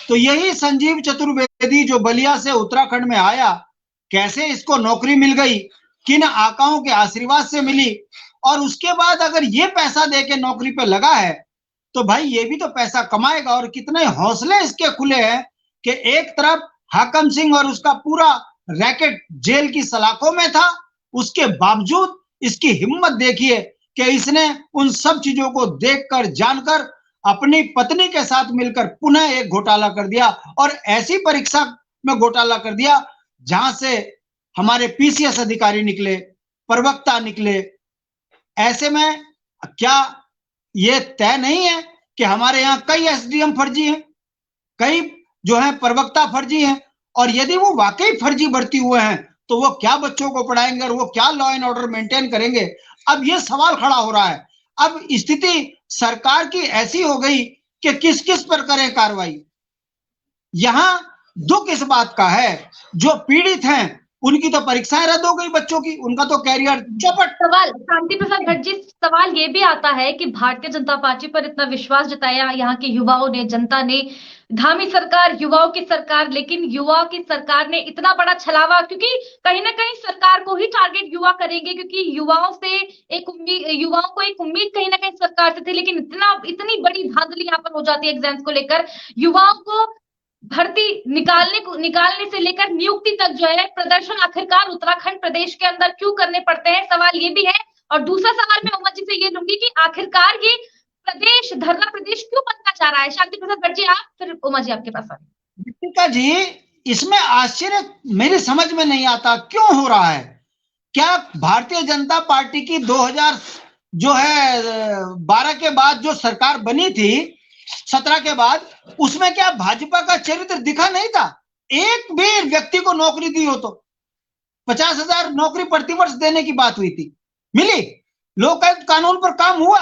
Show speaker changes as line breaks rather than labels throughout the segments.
तो यही संजीव चतुर्वेदी जो बलिया से उत्तराखंड में आया, कैसे इसको नौकरी मिल गई, किन आकाओं के आशीर्वाद से मिली, और उसके बाद अगर ये पैसा देके नौकरी पे लगा है तो भाई ये भी तो पैसा कमाएगा। और कितने हौसले इसके खुले हैं कि एक तरफ हाकम सिंह और उसका पूरा रैकेट जेल की सलाखों में था, उसके बावजूद इसकी हिम्मत देखिए कि इसने उन सब चीजों को देखकर जानकर अपनी पत्नी के साथ मिलकर पुनः एक घोटाला कर दिया, और ऐसी परीक्षा में घोटाला कर दिया जहां से हमारे पीसीएस अधिकारी निकले, प्रवक्ता निकले। ऐसे में क्या ये तय नहीं है कि हमारे यहाँ कई एसडीएम फर्जी हैं, कई जो है प्रवक्ता फर्जी हैं, और यदि वो वाकई फर्जी भर्ती हुए हैं तो वो क्या बच्चों को पढ़ाएंगे और वो क्या लॉ एंड ऑर्डर मेंटेन करेंगे। अब ये सवाल खड़ा हो रहा है। अब स्थिति सरकार की ऐसी हो गई कि किस किस पर करें कार्रवाई। यहां दुख इस बात का है जो पीड़ित हैं उनकी तो परीक्षाएं रद्द हो गई, बच्चों की, उनका तो कैरियर चौपट।
सवाल शांति प्रसाद भट्ट जी, सवाल ये भी आता है कि भारतीय जनता पार्टी पर इतना विश्वास जताया यहाँ के युवाओं ने, जनता ने, धामी सरकार, युवाओं की सरकार, लेकिन युवाओं की सरकार ने इतना बड़ा छलावा, क्योंकि कहीं ना कहीं सरकार को ही टारगेट युवा करेंगे, क्योंकि युवाओं से एक उम्मीद, युवाओं को एक उम्मीद कहीं ना कहीं सरकार से थी, लेकिन इतनी बड़ी धांधली यहाँ पर हो जाती है एग्जाम्स को लेकर। युवाओं को भर्ती निकालने से लेकर नियुक्ति तक जो है प्रदर्शन आखिरकार उत्तराखंड प्रदेश के अंदर क्यों करने पड़ते हैं, सवाल ये भी है। और दूसरा सवाल मैं उमा जी से ये लूंगी कि आखिरकार ये प्रदेश धरना प्रदेश क्यों बनना चाह रहा है। शांति प्रसाद भट्ट जी, आप, फिर उमा जी आपके पास आ रही।
दीपिका जी, इसमें आश्चर्य मेरे समझ में नहीं आता क्यों हो रहा है। क्या भारतीय जनता पार्टी की 2000 जो है 12 के बाद जो सरकार बनी थी, 17 के बाद, उसमें क्या भाजपा का चरित्र दिखा नहीं था? एक भी व्यक्ति को नौकरी दी हो तो 50,000 नौकरी प्रतिवर्ष देने की बात हुई थी, मिली? लोकायुक्त कानून पर काम हुआ,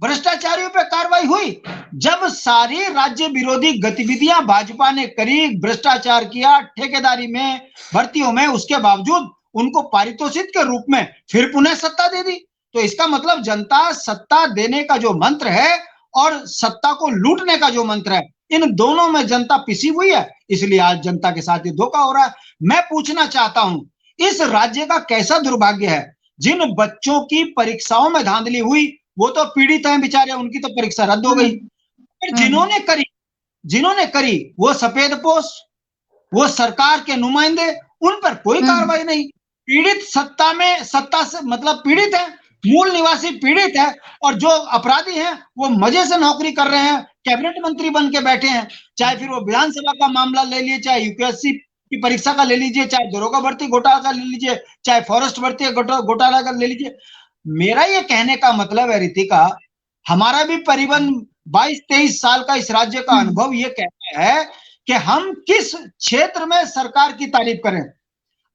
भ्रष्टाचारियों पर कार्रवाई हुई। जब सारी राज्य विरोधी गतिविधियां भाजपा ने करी, भ्रष्टाचार किया ठेकेदारी में, भर्तियों में, उसके बावजूद उनको पारितोषिक के रूप में फिर पुनः सत्ता दे दी। तो इसका मतलब जनता सत्ता देने का जो मंत्र है और सत्ता को लूटने का जो मंत्र है, इन दोनों में जनता पिसी हुई है, इसलिए आज जनता के साथ ये धोखा हो रहा है। मैं पूछना चाहता हूं, इस राज्य का कैसा दुर्भाग्य है, जिन बच्चों की परीक्षाओं में धांधली हुई वो तो पीड़ित हैं बेचारे, उनकी तो परीक्षा रद्द हो गई। फिर जिन्होंने करी वो सफेद पोश, वो सरकार के नुमाइंदे, उन पर कोई कार्रवाई नहीं। पीड़ित सत्ता से मतलब पीड़ित है, मूल निवासी पीड़ित है, और जो अपराधी हैं वो मजे से नौकरी कर रहे हैं, कैबिनेट मंत्री बन के बैठे हैं। चाहे फिर वो विधानसभा का मामला ले लीजिए, चाहे यूपीएससी की परीक्षा का ले लीजिए, चाहे दरोगा भर्ती घोटाला का ले लीजिए, चाहे फॉरेस्ट भर्ती घोटाला का ले लीजिए। मेरा ये कहने का मतलब है रितिका, हमारा भी करीबन 22-23 साल का इस राज्य का अनुभव ये कहता है कि हम किस क्षेत्र में सरकार की तारीफ करें।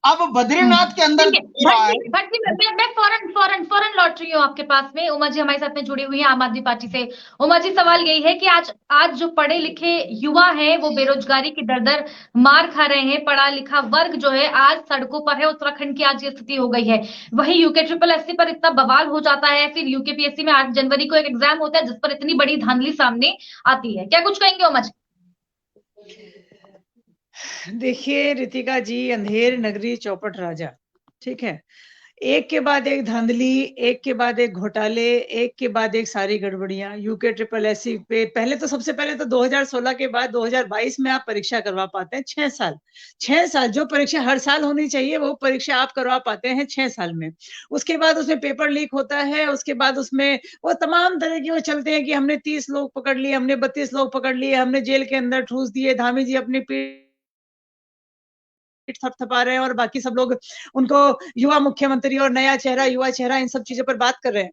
अब बद्रीनाथ के अंदर
मैं फौरन लौट रही हूँ आपके पास में। उमा जी हमारे साथ में जुड़ी हुई है आम आदमी पार्टी से। उमा जी, सवाल यही है कि आज जो पढ़े लिखे युवा हैं वो बेरोजगारी की दर मार खा रहे हैं। पढ़ा लिखा वर्ग जो है आज सड़कों पर है। उत्तराखंड की आज ये स्थिति हो गई है। वही यूके पर इतना बवाल हो जाता है, फिर यूकेपीएससी में 8 जनवरी को एक एग्जाम होता है जिस पर इतनी बड़ी धांधली सामने आती है। क्या कुछ कहेंगे उमा जी?
देखिए रितिका जी, अंधेर नगरी चौपट राजा, ठीक है। एक के बाद एक धांधली, एक के बाद एक घोटाले, एक के बाद एक सारी गड़बड़ियां। यूके ट्रिपल एससी पे पहले तो सबसे पहले तो 2016 के बाद 2022 में आप परीक्षा करवा पाते हैं 6 साल जो परीक्षा हर साल होनी चाहिए वो परीक्षा आप करवा पाते हैं 6 साल में। उसके बाद उसमें पेपर लीक होता है, उसके बाद उसमें वो तमाम तरह के वो चलते हैं कि हमने 30 लोग पकड़ लिए, हमने 32 लोग पकड़ लिए, हमने जेल के अंदर ठूस दिए, धामी जी अपनी थपथपा रहे हैं और बाकी सब लोग उनको युवा मुख्यमंत्री और नया चेहरा, युवा चेहरा, इन सब चीजों पर बात कर रहे हैं।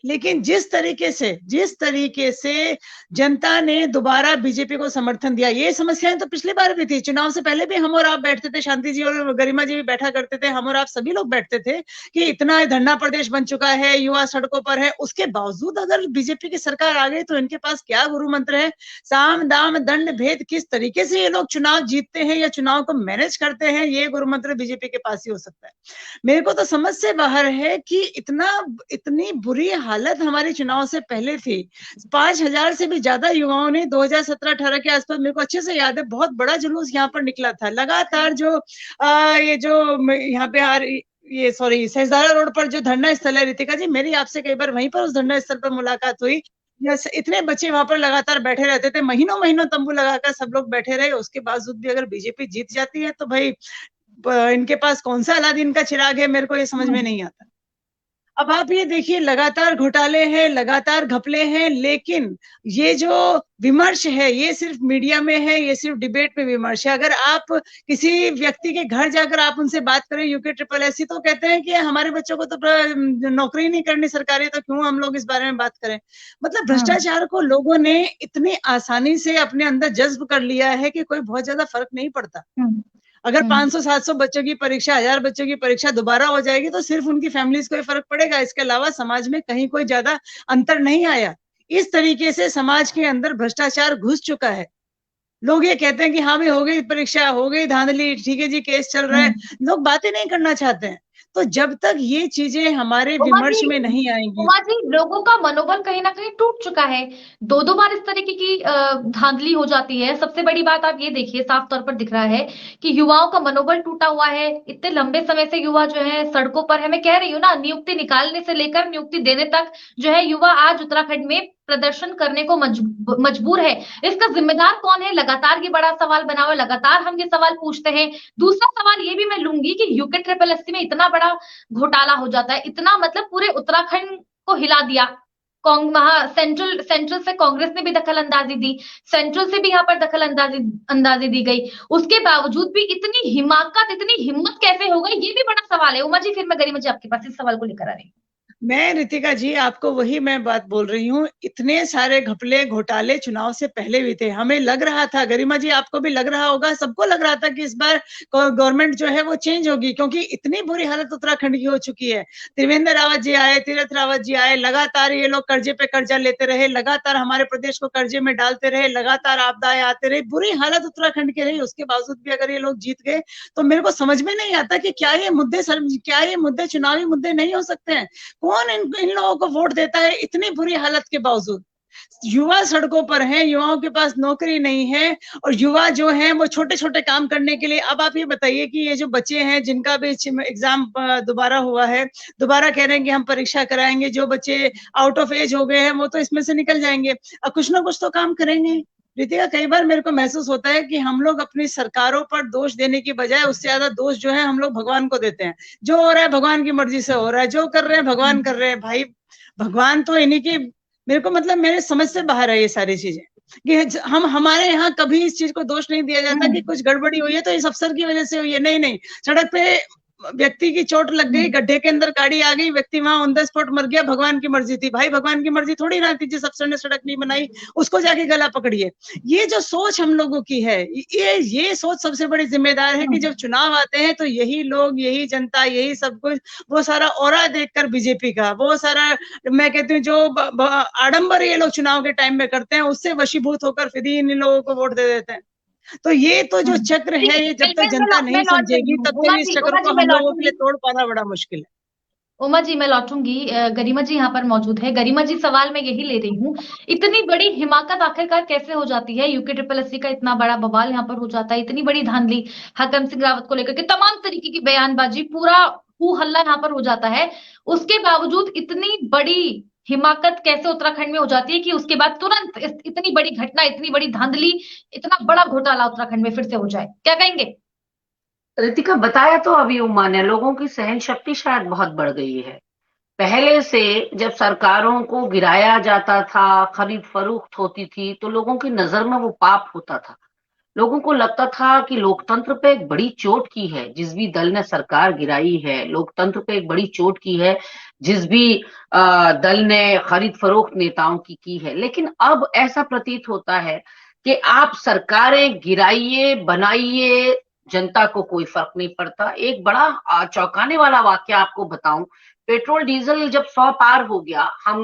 लेकिन जिस तरीके से जनता ने दोबारा बीजेपी को समर्थन दिया, ये समस्याएं तो पिछली बार भी थी। चुनाव से पहले भी हम और आप बैठते थे, शांति जी और गरिमा जी भी बैठा करते थे, हम और आप सभी लोग बैठते थे कि इतना धरना प्रदेश बन चुका है, युवा सड़कों पर है, उसके बावजूद अगर बीजेपी की सरकार आ गई तो इनके पास क्या गुरु मंत्र है? साम दाम दंड भेद, किस तरीके से ये लोग चुनाव जीतते हैं या चुनाव को मैनेज करते हैं, ये गुरु मंत्र बीजेपी के पास ही हो सकता है। मेरे को तो समझ से बाहर है कि इतनी बुरी हालत हमारे चुनाव से पहले थी, 5,000 से भी ज्यादा युवाओं ने 2017-18 के आसपास, मेरे को अच्छे से याद है, बहुत बड़ा जुलूस यहाँ पर निकला था। लगातार जो ये जो यहाँ पे ये सॉरी सहजदारा रोड पर जो धरना स्थल है, रितिका जी, मेरी आपसे कई बार वहीं पर उस धरना स्थल पर मुलाकात हुई। इतने बच्चे वहां पर लगातार बैठे रहते थे, महीनों महीनों तंबू लगाकर सब लोग बैठे रहे। उसके बावजूद भी अगर बीजेपी जीत जाती है तो भाई इनके पास कौन सा अलादीन का चिराग है, मेरे को ये समझ में नहीं आता। अब आप ये देखिए, लगातार घोटाले हैं, लगातार घपले हैं, लेकिन ये जो विमर्श है ये सिर्फ मीडिया में है, ये सिर्फ डिबेट में विमर्श है। अगर आप किसी व्यक्ति के घर जाकर आप उनसे बात करें, यूके ट्रिपल एससी, तो कहते हैं कि हमारे बच्चों को तो नौकरी नहीं करनी सरकारी, तो क्यों हम लोग इस बारे में बात करें। मतलब भ्रष्टाचार को लोगों ने इतनी आसानी से अपने अंदर जज्ब कर लिया है कि कोई बहुत ज्यादा फर्क नहीं पड़ता। अगर 500-700 बच्चों की परीक्षा, 1000 बच्चों की परीक्षा दोबारा हो जाएगी तो सिर्फ उनकी फैमिलीज को ही फर्क पड़ेगा, इसके अलावा समाज में कहीं कोई ज्यादा अंतर नहीं आया। इस तरीके से समाज के अंदर भ्रष्टाचार घुस चुका है। लोग ये कहते हैं कि हाँ भाई हो गई परीक्षा, हो गई धांधली, ठीक है जी, केस चल रहा है, लोग बातें नहीं करना चाहते हैं। तो जब तक ये चीजें हमारे विमर्श में नहीं आएंगी,
उमा जी, लोगों का मनोबल कहीं ना कहीं टूट चुका है। दो बार इस तरीके की धांधली हो जाती है। सबसे बड़ी बात आप ये देखिए, साफ तौर पर दिख रहा है कि युवाओं का मनोबल टूटा हुआ है। इतने लंबे समय से युवा जो है सड़कों पर है। मैं कह रही हूँ ना, नियुक्ति निकालने से लेकर नियुक्ति देने तक जो है युवा आज उत्तराखंड में प्रदर्शन करने को मजबूर है। इसका जिम्मेदार कौन है? लगातार ये बड़ा सवाल बना हुआ है, लगातार हम ये सवाल पूछते हैं। दूसरा सवाल ये भी मैं लूंगी कि यूके ट्रिपल एससी में इतना बड़ा घोटाला हो जाता है, इतना मतलब पूरे उत्तराखंड को हिला दिया। वहां सेंट्रल से कांग्रेस ने भी दखल अंदाजी दी, सेंट्रल से भी यहाँ पर दखल अंदाजी दी गई। उसके बावजूद भी इतनी हिमाकत, इतनी हिम्मत कैसे हो गई, ये भी बड़ा सवाल है। उमा जी, फिर मैं गरिमा जी आपके पास इस सवाल को लेकर आ रही हूँ।
मैं रितिका जी आपको वही मैं बात बोल रही हूँ, इतने सारे घपले घोटाले चुनाव से पहले भी थे। हमें लग रहा था, गरिमा जी आपको भी लग रहा होगा, सबको लग रहा था कि इस बार गवर्नमेंट जो है वो चेंज होगी, क्योंकि इतनी बुरी हालत उत्तराखंड की हो चुकी है। त्रिवेंद्र रावत जी आए, तीरथ रावत जी आए, लगातार ये लोग कर्जे पे कर्जा लेते रहे, लगातार हमारे प्रदेश को कर्जे में डालते रहे, लगातार आपदाएं आते रहे, बुरी हालत उत्तराखंड की रही। उसके बावजूद भी अगर ये लोग जीत गए तो मेरे को समझ में नहीं आता कि क्या ये मुद्दे चुनावी मुद्दे नहीं हो सकते हैं? कौन इन लोगों को वोट देता है इतनी बुरी हालत के बावजूद? युवा सड़कों पर हैं, युवाओं के पास नौकरी नहीं है, और युवा जो हैं वो छोटे छोटे काम करने के लिए। अब आप ये बताइए कि ये जो बच्चे हैं जिनका भी एग्जाम दोबारा हुआ है, दोबारा कह रहे हैं कि हम परीक्षा कराएंगे, जो बच्चे आउट ऑफ एज हो गए हैं वो तो इसमें से निकल जाएंगे, अब कुछ ना कुछ तो काम करेंगे। रितिका, कई बार मेरे को महसूस होता है कि हम लोग अपनी सरकारों पर दोष देने की बजाय उससे ज्यादा दोष जो है हम लोग भगवान को देते हैं। जो हो रहा है भगवान की मर्जी से हो रहा है, जो कर रहे हैं भगवान कर रहे हैं। भाई भगवान तो इन्हीं की, मेरे को मतलब मेरे समझ से बाहर है ये सारी चीजें, कि हमारे यहाँ कभी इस चीज को दोष नहीं दिया जाता कि कुछ गड़बड़ी हुई है तो इस अफसर की वजह से हुई है। नहीं, सड़क पे व्यक्ति की चोट लग गई, गड्ढे के अंदर गाड़ी आ गई, व्यक्ति वहां ऑन द स्पॉट मर गया, भगवान की मर्जी थी। भाई भगवान की मर्जी थोड़ी ना थी, जिस अफसर ने सड़क नहीं बनाई उसको जाके गला पकड़िए। ये जो सोच हम लोगों की है, ये सोच सबसे बड़ी जिम्मेदार है कि जब चुनाव आते हैं तो यही लोग, यही जनता, यही सब कुछ, वो सारा ऑरा देखकर बीजेपी का, वो सारा मैं कहती हूँ जो आडंबर ये लोग चुनाव के टाइम में करते हैं, उससे वशीभूत होकर फिर इन लोगों को वोट दे देते हैं। तो ये तो जो चक्र है, ये जब तक जनता नहीं समझेगी तब तक इस चक्र को हम लोगों के लिए तोड़ पाना बड़ा मुश्किल है।
उमा जी, मैं लौटूंगी। गरिमा जी यहाँ पर मौजूद है। गरिमा जी, सवाल मैं यही ले रही हूँ, इतनी बड़ी हिमाकत आखिरकार कैसे हो जाती है? यूके ट्रिपल एससी का इतना बड़ा बवाल यहाँ पर हो जाता है, इतनी बड़ी धांधली हकम सिंह रावत को लेकर के, तमाम तरीके की बयानबाजी, पूरा हू हल्ला यहाँ पर हो जाता है। उसके बावजूद इतनी बड़ी हिमाकत कैसे उत्तराखंड में हो जाती है कि उसके बाद तुरंत इतनी बड़ी घटना, इतनी बड़ी धांधली, इतना बड़ा घोटाला उत्तराखंड में फिर से हो जाए? क्या कहेंगे?
रितिका, बताया तो अभी उमा ने, लोगों की सहन शक्ति शायद बहुत बढ़ गई है। पहले से जब सरकारों को गिराया जाता था, खरीद फरोख्त होती थी, तो लोगों की नजर में वो पाप होता था। लोगों को लगता था कि लोकतंत्र पे एक बड़ी चोट की है जिस भी दल ने सरकार गिराई है, लोकतंत्र पे एक बड़ी चोट की है जिस भी दल ने खरीद फरोख्त नेताओं की है। लेकिन अब ऐसा प्रतीत होता है कि आप सरकारें गिराइए, बनाइए, जनता को कोई फर्क नहीं पड़ता। एक बड़ा चौंकाने वाला वाक्य आपको बताऊं, पेट्रोल डीजल जब 100 पार हो गया, हम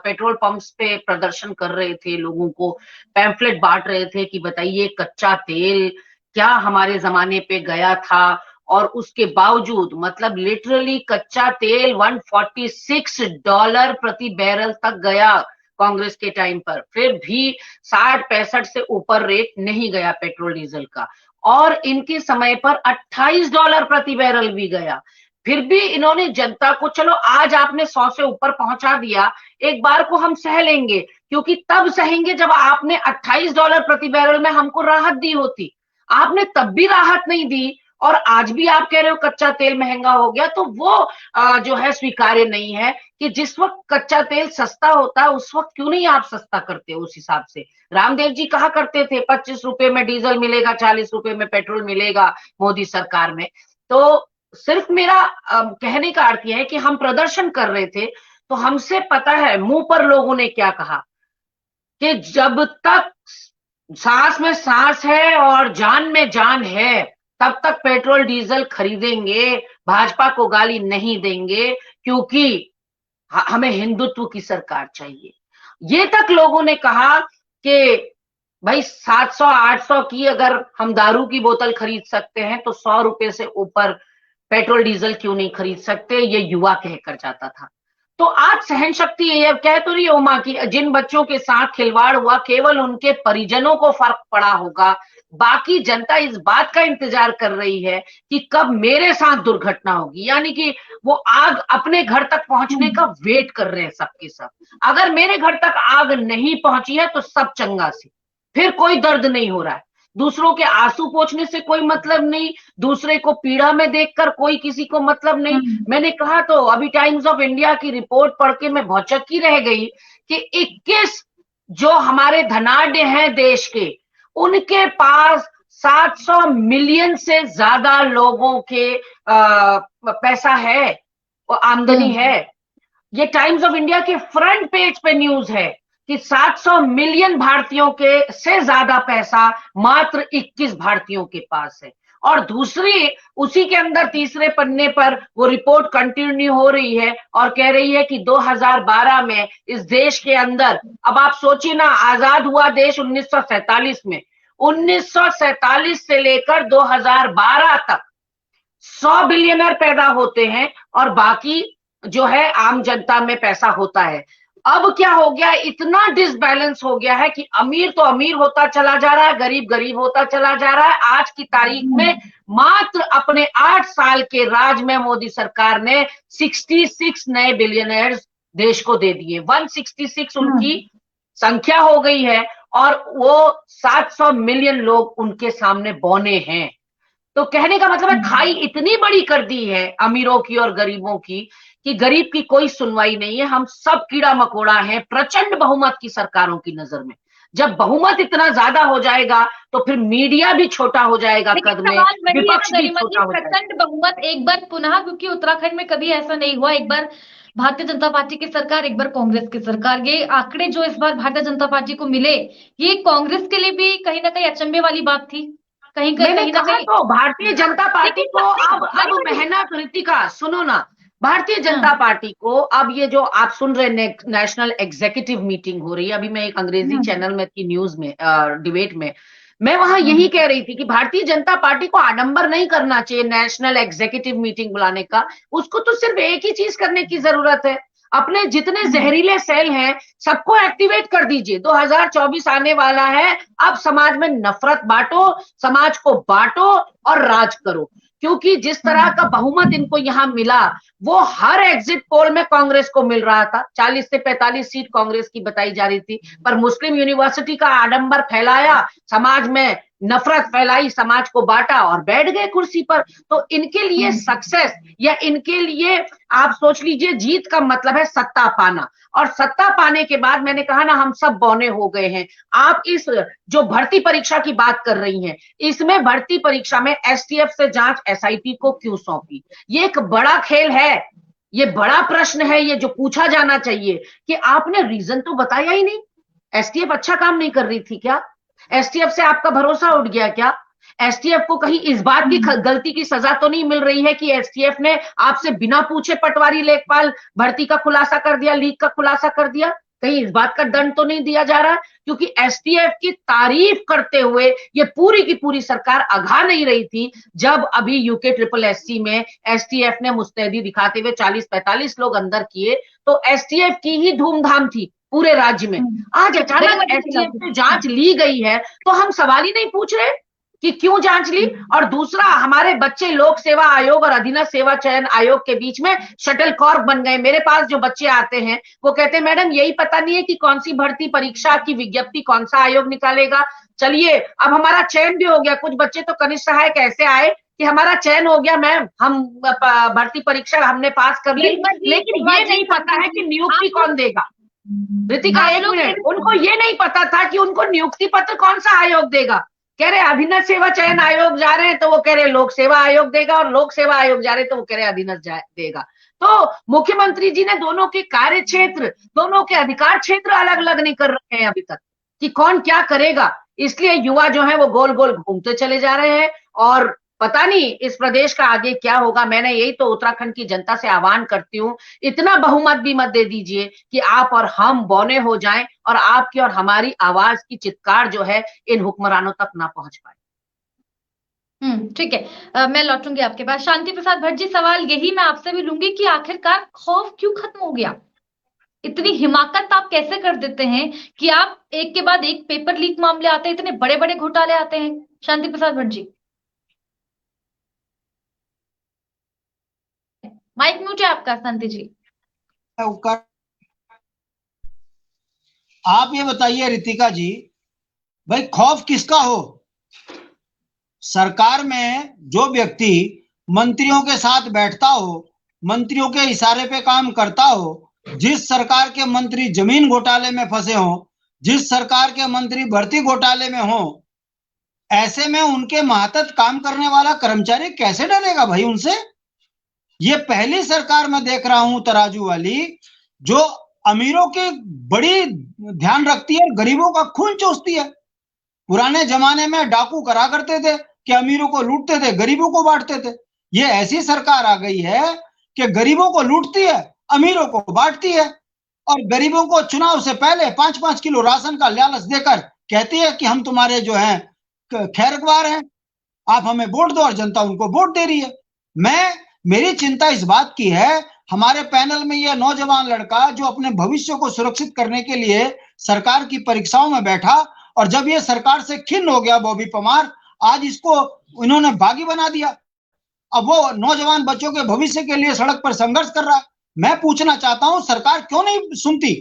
पेट्रोल पंप्स पे प्रदर्शन कर रहे थे, लोगों को पैम्फलेट बांट रहे थे कि बताइए कच्चा तेल क्या हमारे जमाने पे गया था और उसके बावजूद मतलब लिटरली कच्चा तेल $146 प्रति बैरल तक गया कांग्रेस के टाइम पर, फिर भी 60-65 से ऊपर रेट नहीं गया पेट्रोल डीजल का, और इनके समय पर $28 प्रति बैरल भी गया। फिर भी इन्होंने जनता को, चलो आज आपने 100 से ऊपर पहुंचा दिया, एक बार को हम सह लेंगे, क्योंकि तब सहेंगे जब आपने $28 प्रति बैरल में हमको राहत दी होती। आपने तब भी राहत नहीं दी, और आज भी आप कह रहे हो कच्चा तेल महंगा हो गया, तो वो जो है स्वीकार्य नहीं है कि जिस वक्त कच्चा तेल सस्ता होता है उस वक्त क्यों नहीं आप सस्ता करते हो। उस हिसाब से रामदेव जी कहा करते थे 25 रुपए में डीजल मिलेगा, 40 रुपए में पेट्रोल मिलेगा मोदी सरकार में। तो सिर्फ मेरा कहने का अर्थ यह है कि हम प्रदर्शन कर रहे थे तो हमसे पता है मुंह पर लोगों ने क्या कहा कि जब तक सांस में सांस है और जान में जान है तब तक पेट्रोल डीजल खरीदेंगे, भाजपा को गाली नहीं देंगे, क्योंकि हमें हिंदुत्व की सरकार चाहिए। ये तक लोगों ने कहा कि भाई 700-800 की अगर हम दारू की बोतल खरीद सकते हैं तो 100 रुपए से ऊपर पेट्रोल डीजल क्यों नहीं खरीद सकते, ये युवा कहकर जाता था। तो आज सहन शक्ति ये कह तो रही है उमा की जिन बच्चों के साथ खिलवाड़ हुआ केवल उनके परिजनों को फर्क पड़ा होगा, बाकी जनता इस बात का इंतजार कर रही है कि कब मेरे साथ दुर्घटना होगी, यानी कि वो आग अपने घर तक पहुंचने का वेट कर रहे हैं सबके सब। अगर मेरे घर तक आग नहीं पहुंची है तो सब चंगा सी, फिर कोई दर्द नहीं हो रहा है, दूसरों के आंसू पोंछने से कोई मतलब नहीं, दूसरे को पीड़ा में देखकर कोई किसी को मतलब नहीं। मैंने कहा तो अभी टाइम्स ऑफ इंडिया की रिपोर्ट पढ़ के मैं भौचक्की रह गई कि 21 जो हमारे धनाढ्य हैं देश के, उनके पास 700 मिलियन से ज्यादा लोगों के पैसा है, आमदनी है। ये टाइम्स ऑफ इंडिया के फ्रंट पेज पे न्यूज है कि 700 मिलियन भारतीयों के से ज्यादा पैसा मात्र 21 भारतीयों के पास है। और दूसरी उसी के अंदर तीसरे पन्ने पर वो रिपोर्ट कंटिन्यू हो रही है और कह रही है कि 2012 में इस देश के अंदर, अब आप सोचिए ना, आजाद हुआ देश 1947 में, 1947 से लेकर 2012 तक 100 बिलियनर पैदा होते हैं और बाकी जो है आम जनता में पैसा होता है। अब क्या हो गया, इतना डिसबैलेंस हो गया है कि अमीर तो अमीर होता चला जा रहा है, गरीब गरीब होता चला जा रहा है। आज की तारीख में मात्र अपने 8 साल के राज में मोदी सरकार ने 66 नए बिलियनर्स देश को दे दिए। 166 उनकी संख्या हो गई है और वो 700 मिलियन लोग उनके सामने बौने हैं। तो कहने का मतलब है खाई इतनी बड़ी कर दी है अमीरों की और गरीबों की कि गरीब की कोई सुनवाई नहीं है। हम सब कीड़ा मकोड़ा हैं प्रचंड बहुमत की सरकारों की नजर में। जब बहुमत इतना ज्यादा हो जाएगा तो फिर मीडिया भी छोटा हो जाएगा कद में, विपक्ष भी छोटा हो जाएगा।
प्रचंड बहुमत एक बार पुनः, क्योंकि उत्तराखंड में कभी ऐसा नहीं हुआ, एक बार भारतीय जनता पार्टी की सरकार, एक बार कांग्रेस की सरकार। ये आंकड़े जो इस बार भारतीय जनता पार्टी को मिले, ये कांग्रेस के लिए भी कहीं ना कहीं अचंभे वाली बात थी। कहीं
तो भारतीय जनता पार्टी को अब मेहनत, ऋतिका सुनो ना, भारतीय जनता पार्टी को अब ये जो आप सुन रहे नेशनल एग्जीक्यूटिव मीटिंग हो रही है, अभी मैं एक अंग्रेजी चैनल में थी न्यूज में डिबेट में, मैं वहां यही कह रही थी कि भारतीय जनता पार्टी को आडंबर नहीं करना चाहिए नेशनल एग्जीक्यूटिव मीटिंग बुलाने का। उसको तो सिर्फ एक ही चीज करने की जरूरत है, अपने जितने जहरीले सेल हैं सबको एक्टिवेट कर दीजिए। 2024 आने वाला है, अब समाज में नफरत बांटो, समाज को बांटो और राज करो। क्योंकि जिस तरह का बहुमत इनको यहां मिला वो हर एग्जिट पोल में कांग्रेस को मिल रहा था। 40 से 45 सीट कांग्रेस की बताई जा रही थी, पर मुस्लिम यूनिवर्सिटी का आडंबर फैलाया, समाज में नफरत फैलाई, समाज को बांटा और बैठ गए कुर्सी पर। तो इनके लिए सक्सेस या इनके लिए आप सोच लीजिए जीत का मतलब है सत्ता पाना, और सत्ता पाने के बाद मैंने कहा ना हम सब बौने हो गए हैं। आप इस जो भर्ती परीक्षा की बात कर रही हैं, इसमें भर्ती परीक्षा में एसटीएफ से जांच एसआईटी को क्यों सौंपी? ये एक बड़ा खेल है, ये बड़ा प्रश्न है, ये जो पूछा जाना चाहिए कि आपने रीजन तो बताया ही नहीं। एसटीएफ अच्छा काम नहीं कर रही थी क्या? एसटीएफ से आपका भरोसा उठ गया क्या? एसटीएफ को कहीं इस बात की गलती की सजा तो नहीं मिल रही है कि एसटीएफ ने आपसे बिना पूछे पटवारी लेखपाल भर्ती का खुलासा कर दिया, लीक का खुलासा कर दिया? कहीं इस बात का दंड तो नहीं दिया जा रहा? क्योंकि एसटीएफ की तारीफ करते हुए ये पूरी की पूरी सरकार अघा नहीं रही थी जब अभी यूके ट्रिपल एससी में एसटीएफ ने मुस्तैदी दिखाते हुए 40-45 लोग अंदर किए, तो एसटीएफ की ही धूमधाम थी पूरे राज्य में। आज अचानक एसटीएफ से जांच ली गई है तो हम सवाल ही नहीं पूछ रहे कि क्यों जांच ली। और दूसरा, हमारे बच्चे लोक सेवा आयोग और अधीनस्थ सेवा चयन आयोग के बीच में शटल कॉर्क बन गए। मेरे पास जो बच्चे आते हैं वो कहते हैं मैडम यही पता नहीं है कि कौन सी भर्ती परीक्षा की विज्ञप्ति कौन सा आयोग निकालेगा। चलिए अब हमारा चयन भी हो गया। कुछ बच्चे तो कनिष्ठ सहायक ऐसे आए कि हमारा चयन हो गया मैम, हम भर्ती परीक्षा हमने पास कर ली, लेकिन ये नहीं पता है कि नियुक्ति कौन देगा। रितिका एक मिनट, उनको ये नहीं पता था कि उनको नियुक्ति पत्र कौन सा आयोग देगा। कह रहे अधीनस्थ सेवा चयन आयोग जा रहे हैं तो वो कह रहे लोक सेवा आयोग देगा, और लोक सेवा आयोग जा रहे तो वो कह रहे अधीनस्थ देगा। तो मुख्यमंत्री जी ने दोनों के कार्य क्षेत्र, दोनों के अधिकार क्षेत्र अलग अलग नहीं कर रहे हैं अभी तक कि कौन क्या करेगा। इसलिए युवा जो है वो गोल गोल घूमते चले जा रहे हैं और पता नहीं इस प्रदेश का आगे क्या होगा। मैंने यही तो उत्तराखंड की जनता से आह्वान करती हूँ, इतना बहुमत भी मत दे दीजिए कि आप और हम बौने हो जाएं और आपकी और हमारी आवाज की चित्कार जो है इन हुक्मरानों तक ना पहुंच पाए।
ठीक है, मैं लौटूंगी आपके पास। शांति प्रसाद भट्ट जी, सवाल यही मैं आपसे भी लूंगी कि आखिरकार खौफ क्यों खत्म हो गया? इतनी हिमाकत आप कैसे कर देते हैं कि आप एक के बाद एक पेपर लीक मामले आते हैं, इतने बड़े बड़े घोटाले आते हैं? शांति प्रसाद भट्ट जी, माइक म्यूट है आपका। शांति जी,
आप ये बताइए रितिका जी, भाई खौफ किसका हो? सरकार में जो व्यक्ति मंत्रियों के साथ बैठता हो, मंत्रियों के इशारे पे काम करता हो, जिस सरकार के मंत्री जमीन घोटाले में फंसे हो, जिस सरकार के मंत्री भर्ती घोटाले में हो, ऐसे में उनके मातहत काम करने वाला कर्मचारी कैसे डरेगा भाई उनसे? ये पहली सरकार मैं देख रहा हूं तराजू वाली, जो अमीरों की बड़ी ध्यान रखती है, गरीबों का खून चूसती है। पुराने जमाने में डाकू करा करते थे कि अमीरों को लूटते थे, गरीबों को बांटते थे। ये ऐसी सरकार आ गई है कि गरीबों को लूटती है, अमीरों को बांटती है, और गरीबों को चुनाव से पहले 5-5 किलो राशन का लालच देकर कहती है कि हम तुम्हारे जो हैं खैरख्वार हैं, आप हमें वोट दो, और जनता उनको वोट दे रही है। मेरी चिंता इस बात की है, हमारे पैनल में यह नौजवान लड़का जो अपने भविष्य को सुरक्षित करने के लिए सरकार की परीक्षाओं में बैठा, और जब ये सरकार से खिन्न हो गया बॉबी परमार, आज इसको इन्होंने बागी बना दिया। अब वो नौजवान बच्चों के भविष्य के लिए सड़क पर संघर्ष कर रहा है। मैं पूछना चाहता हूं, सरकार क्यों नहीं सुनती?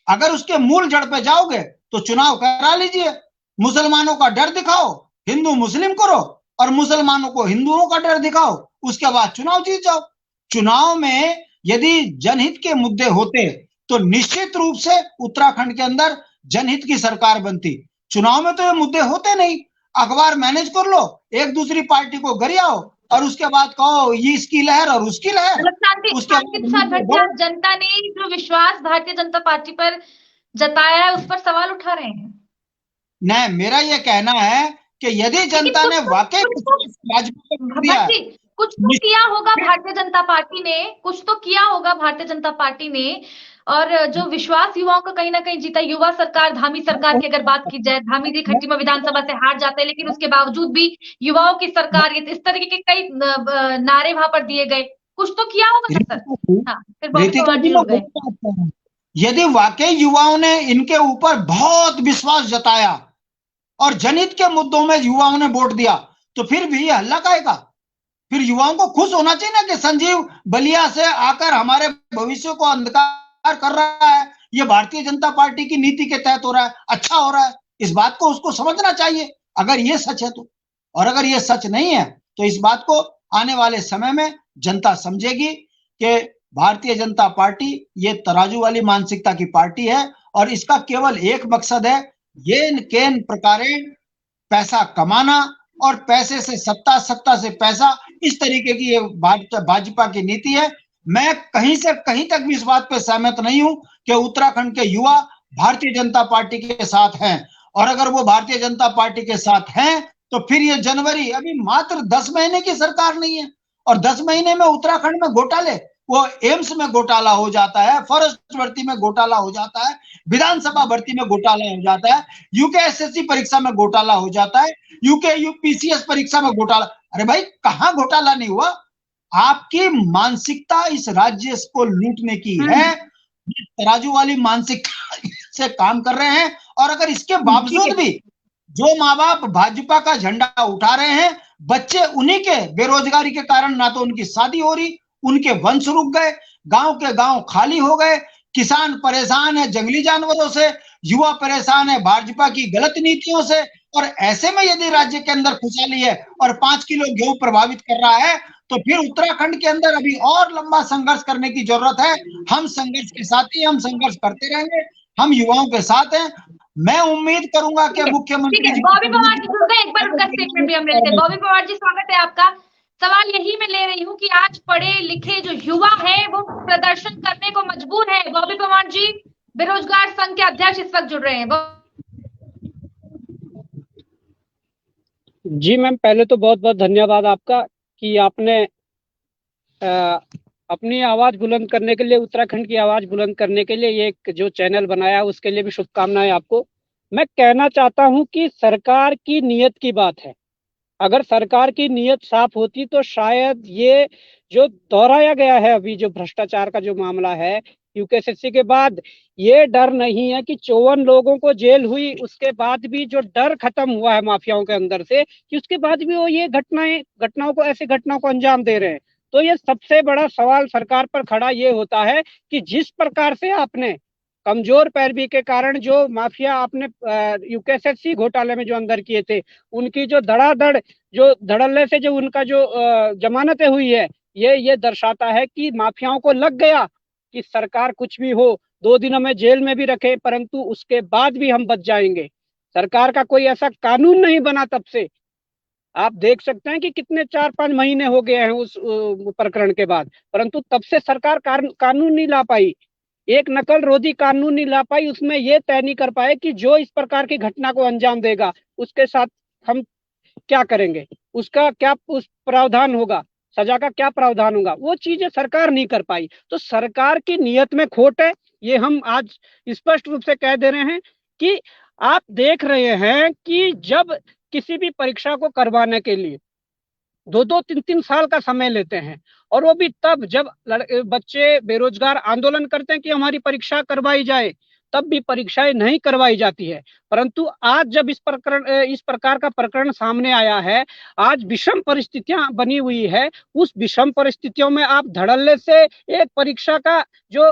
अगर उसके मूल जड़ पे जाओगे तो चुनाव करा लीजिए, मुसलमानों का डर दिखाओ, हिंदू मुस्लिम करो, और मुसलमानों को हिंदुओं का डर दिखाओ, उसके बाद चुनाव जीत जाओ। चुनाव में यदि जनहित के मुद्दे होते तो निश्चित रूप से उत्तराखंड के अंदर जनहित की सरकार बनती। चुनाव में तो ये मुद्दे होते नहीं। अखबार मैनेज कर लो, एक दूसरी पार्टी को गरियाओ, और उसके बाद कहो ये इसकी लहर और उसकी लहर।
जनता ने जो विश्वास भारतीय जनता पार्टी पर जताया है उस पर सवाल उठा रहे हैं।
नहीं, मेरा ये कहना है कि यदि जनता ने वाकई
कुछ तो किया होगा भारतीय जनता पार्टी ने, कुछ तो किया होगा भारतीय जनता पार्टी ने, और जो विश्वास युवाओं का कहीं ना कहीं जीता। युवा सरकार, धामी सरकार की अगर बात की जाए, धामी जी खट्टीमा विधानसभा से हार जाते हैं, लेकिन उसके बावजूद भी युवाओं की सरकार, इस तरीके के कई नारे वहां पर दिए गए। कुछ तो किया होगा सर।
यदि वाकई युवाओं ने इनके ऊपर बहुत विश्वास जताया और जनहित के मुद्दों में युवाओं ने वोट दिया, तो फिर भी ये हल्ला काएगा? फिर युवाओं को खुश होना चाहिए ना कि संजीव बलिया से आकर हमारे भविष्य को अंधकार कर रहा है, ये भारतीय जनता पार्टी की नीति के तहत हो रहा है, अच्छा हो रहा है। इस बात को उसको समझना चाहिए, अगर ये सच है तो। और अगर ये सच नहीं है तो इस बात को आने वाले समय में जनता समझेगी कि भारतीय जनता पार्टी ये तराजू वाली मानसिकता की पार्टी है, और इसका केवल एक मकसद है, ये केन प्रकारे पैसा कमाना और पैसे से सत्ता, सत्ता से पैसा, इस तरीके की ये भाजपा की नीति है। मैं कहीं से कहीं तक भी इस बात पे सहमत नहीं हूं कि उत्तराखंड के युवा भारतीय जनता पार्टी के साथ हैं, और अगर वो भारतीय जनता पार्टी के साथ हैं तो फिर ये जनवरी, अभी मात्र 10 महीने की सरकार नहीं है, और 10 महीने में उत्तराखंड में घोटाले वो एम्स में घोटाला हो जाता है, फॉरेस्ट भर्ती में घोटाला हो जाता है, विधानसभा भर्ती में घोटाला हो जाता है, यूकेएसएससी परीक्षा में घोटाला हो जाता है, यूपीसीएस परीक्षा में घोटाला। अरे भाई, कहां घोटाला नहीं हुआ? आपकी मानसिकता इस राज्य को लूटने की है, तराजू वाली मानसिकता से काम कर रहे हैं। और अगर इसके बावजूद भी जो माँ बाप भाजपा का झंडा उठा रहे हैं, बच्चे उन्हीं के बेरोजगारी के कारण ना तो उनकी शादी हो रही, उनके वंश रुक गए, गांव के गांव खाली हो गए, किसान परेशान है जंगली जानवरों से, युवा परेशान है भाजपा की गलत नीतियों से। और ऐसे में यदि राज्य के अंदर खुशहाली है और 5 किलो गेहूं प्रभावित कर रहा है, तो फिर उत्तराखंड के अंदर अभी और लंबा संघर्ष करने की जरूरत है। हम संघर्ष के साथ ही हम संघर्ष करते रहेंगे, हम युवाओं के साथ हैं। मैं उम्मीद करूंगा कि मुख्यमंत्री जी
बॉबी पवार जी जुड़ गए, एक बार उनका स्टेटमेंट भी हम ले लेते हैं। बॉबी पवार जी, स्वागत है आपका। सवाल यही मैं ले रही हूँ कि आज पढ़े लिखे जो युवा हैं वो प्रदर्शन करने को मजबूर है। बॉबी पवार जी, बेरोजगार संघ के अध्यक्ष इस वक्त जुड़ रहे हैं।
जी मैम, पहले तो बहुत बहुत धन्यवाद आपका कि आपने अपनी आवाज बुलंद करने के लिए, उत्तराखंड की आवाज बुलंद करने के लिए ये एक जो चैनल बनाया, उसके लिए भी शुभकामनाएं आपको। मैं कहना चाहता हूं कि सरकार की नीयत की बात है। अगर सरकार की नीयत साफ होती तो शायद ये जो दोहराया गया है अभी, जो भ्रष्टाचार का जो मामला है यूकेएसएससी के बाद, ये डर नहीं है कि 54 लोगों को जेल हुई, उसके बाद भी जो डर खत्म हुआ है माफियाओं के अंदर से, कि उसके बाद भी वो ये घटनाओं को, ऐसी घटनाओं को अंजाम दे रहे हैं। तो ये सबसे बड़ा सवाल सरकार पर खड़ा ये होता है कि जिस प्रकार से आपने कमजोर पैरवी के कारण जो माफिया आपने यूकेएसएससी घोटाले में जो अंदर किए थे, उनकी जो धड़ाधड़ जो धड़ल्ले से जो उनका जो जमानतें हुई है, ये दर्शाता है कि माफियाओं को लग गया कि सरकार कुछ भी हो, 2 दिन हमें जेल में भी रखे परंतु उसके बाद भी हम बच जाएंगे। सरकार का कोई ऐसा कानून नहीं बना तब से। आप देख सकते हैं कि कितने 4-5 महीने हो गए हैं उस प्रकरण के बाद, परंतु तब से सरकार कानून नहीं ला पाई, एक नकल रोधी कानून नहीं ला पाई। उसमें ये तय नहीं कर पाए कि जो इस प्रकार की घटना को अंजाम देगा उसके साथ हम क्या करेंगे, उसका क्या उस प्रावधान होगा, सजा का क्या प्रावधान होगा, वो चीजें सरकार नहीं कर पाई। तो सरकार की नीयत में खोट है, ये हम आज स्पष्ट रूप से कह दे रहे हैं। कि आप देख रहे हैं कि जब किसी भी परीक्षा को करवाने के लिए 2-2, 3-3 साल का समय लेते हैं, और वो भी तब जब बच्चे बेरोजगार आंदोलन करते हैं कि हमारी परीक्षा करवाई जाए, तब भी परीक्षाएं नहीं करवाई जाती है। परंतु आज जब इस प्रकार का प्रकरण सामने आया है, आज विषम परिस्थितियां बनी हुई है, उस विषम परिस्थितियों में आप धड़ल्ले से एक परीक्षा का जो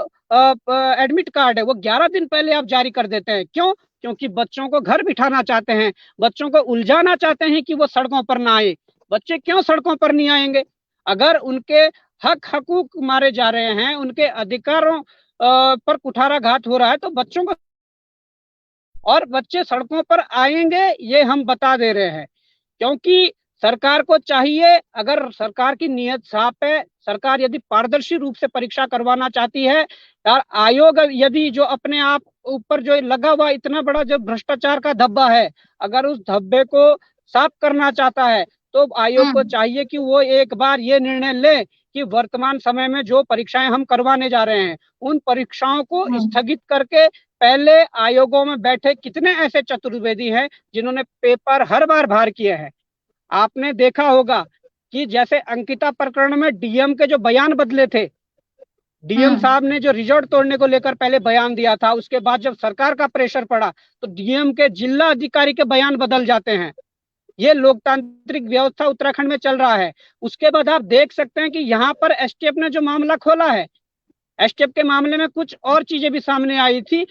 एडमिट कार्ड है वो 11 दिन पहले आप जारी कर देते हैं। क्यों? क्योंकि बच्चों को घर बिठाना चाहते हैं, बच्चों को उलझाना चाहते हैं कि वो सड़कों पर ना आए। बच्चे क्यों सड़कों पर नहीं आएंगे? अगर उनके हकूक मारे जा रहे हैं, उनके अधिकारों पर कुठाराघात हो रहा है, तो बच्चों को, और बच्चे सड़कों पर आएंगे ये हम बता दे रहे हैं। क्योंकि सरकार को चाहिए, अगर सरकार की नीयत साफ है, सरकार यदि पारदर्शी रूप से परीक्षा करवाना चाहती है, और आयोग यदि जो अपने आप ऊपर जो लगा हुआ इतना बड़ा जो भ्रष्टाचार का धब्बा है, अगर उस धब्बे को साफ करना चाहता है, तो आयोग को चाहिए कि वो एक बार ये निर्णय ले कि वर्तमान समय में जो परीक्षाएं हम करवाने जा रहे हैं, उन परीक्षाओं को स्थगित करके पहले आयोगों में बैठे कितने ऐसे चतुर्वेदी हैं जिन्होंने पेपर हर बार बाहर किए हैं। आपने देखा होगा कि जैसे अंकिता प्रकरण में डीएम के जो बयान बदले थे, डीएम साहब ने जो रिजॉर्ट तोड़ने को लेकर पहले बयान दिया था, उसके बाद जब सरकार का प्रेशर पड़ा तो डीएम के जिला अधिकारी के बयान बदल जाते हैं। ये लोकतांत्रिक व्यवस्था उत्तराखंड में चल रहा है। उसके बाद आप देख सकते हैं कि यहाँ पर एसटीएफ ने जो मामला खोला है, एसटीएफ के मामले में कुछ और चीजें भी सामने आई थी।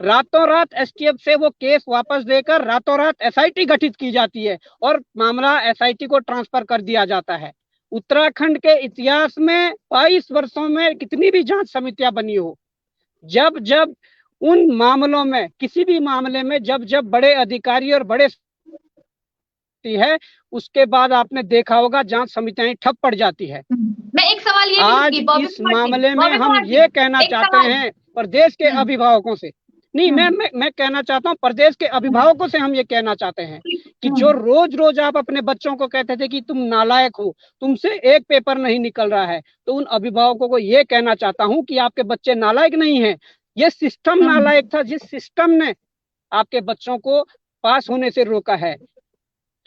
रातों रात एसटीएफ से वो केस वापस देकर रातों रात एसआईटी गठित की जाती है और मामला एसआईटी को ट्रांसफर कर दिया जाता है। उत्तराखंड के इतिहास में 22 वर्षों में कितनी भी जांच समितियां बनी हो, जब जब उन मामलों में, किसी भी मामले में जब जब बड़े अधिकारी और बड़े है, उसके बाद आपने देखा होगा जांच समितियां ठप पड़ जाती है।
मैं एक सवाल ये
आज इस मामले में हम ये कहना चाहते हैं प्रदेश के अभिभावकों से, नहीं मैं कहना चाहता हूं प्रदेश के अभिभावकों से हम ये कहना चाहते हैं कि जो रोज रोज आप अपने बच्चों को कहते थे कि तुम नालायक हो, तुमसे एक पेपर नहीं निकल रहा है, तो उन अभिभावकों को ये कहना चाहता हूं कि आपके बच्चे नालायक नहीं हैं, ये सिस्टम नालायक था, जिस सिस्टम ने आपके बच्चों को पास होने से रोका है।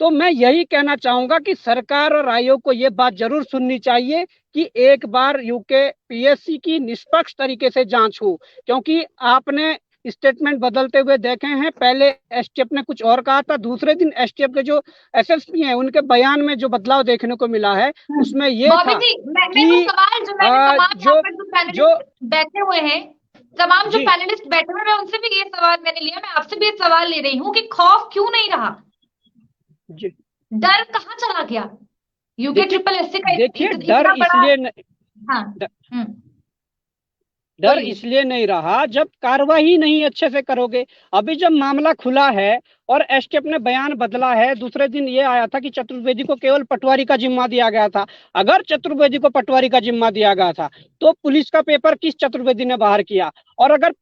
तो मैं यही कहना चाहूंगा कि सरकार और आयोग को ये बात जरूर सुननी चाहिए कि एक बार यूके पीएससी की निष्पक्ष तरीके से जांच हो, क्योंकि आपने स्टेटमेंट बदलते हुए देखे हैं। पहले एसटीएफ ने कुछ और कहा था, दूसरे दिन एसटीएफ के जो एसएसपी हैं उनके बयान में जो बदलाव देखने को मिला है उसमें ये था
कि जो बैठे हुए हैं, तमाम जो पैनलिस्ट बैठे हुए हैं, उनसे भी ये सवाल मैंने लिया, मैं आपसे भी ये सवाल ले रही हूँ कि खौफ क्यों नहीं रहा, डर कहाँ चला गया? यूके ट्रिपल एससी का
देखिए डर इसलिए नहीं रहा जब कार्रवाई नहीं अच्छे से करोगे। अभी जब मामला खुला है और एसटीएफ ने बयान बदला है, दूसरे दिन ये आया था कि चतुर्वेदी को केवल पटवारी का जिम्मा दिया गया था। अगर चतुर्वेदी को पटवारी का जिम्मा दिया गया था तो पुलिस का पेपर किस चतुर्वेदी ने बाहर किया, और अगर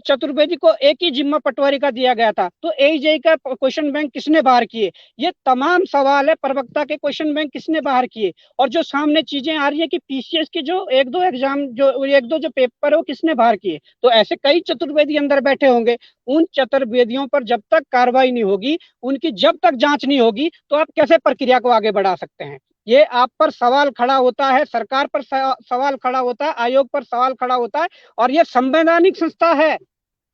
चतुर्वेदी को एक ही जिम्मा पटवारी का दिया गया था तो एजेई का क्वेश्चन बैंक किसने बाहर किए? ये तमाम सवाल है, प्रवक्ता के क्वेश्चन बैंक किसने बाहर किए? और जो सामने चीजें आ रही है कि पीसीएस के जो एक दो जो पेपर है वो किसने बाहर किए? तो ऐसे कई चतुर्वेदी अंदर बैठे होंगे। उन चतुर्वेदियों पर जब तक कार्रवाई नहीं होगी, उनकी जब तक जांच नहीं होगी, तो आप कैसे प्रक्रिया को आगे बढ़ा सकते हैं? ये आप पर सवाल खड़ा होता है, सरकार पर सवाल खड़ा होता है, आयोग पर सवाल खड़ा होता है। और ये संवैधानिक संस्था है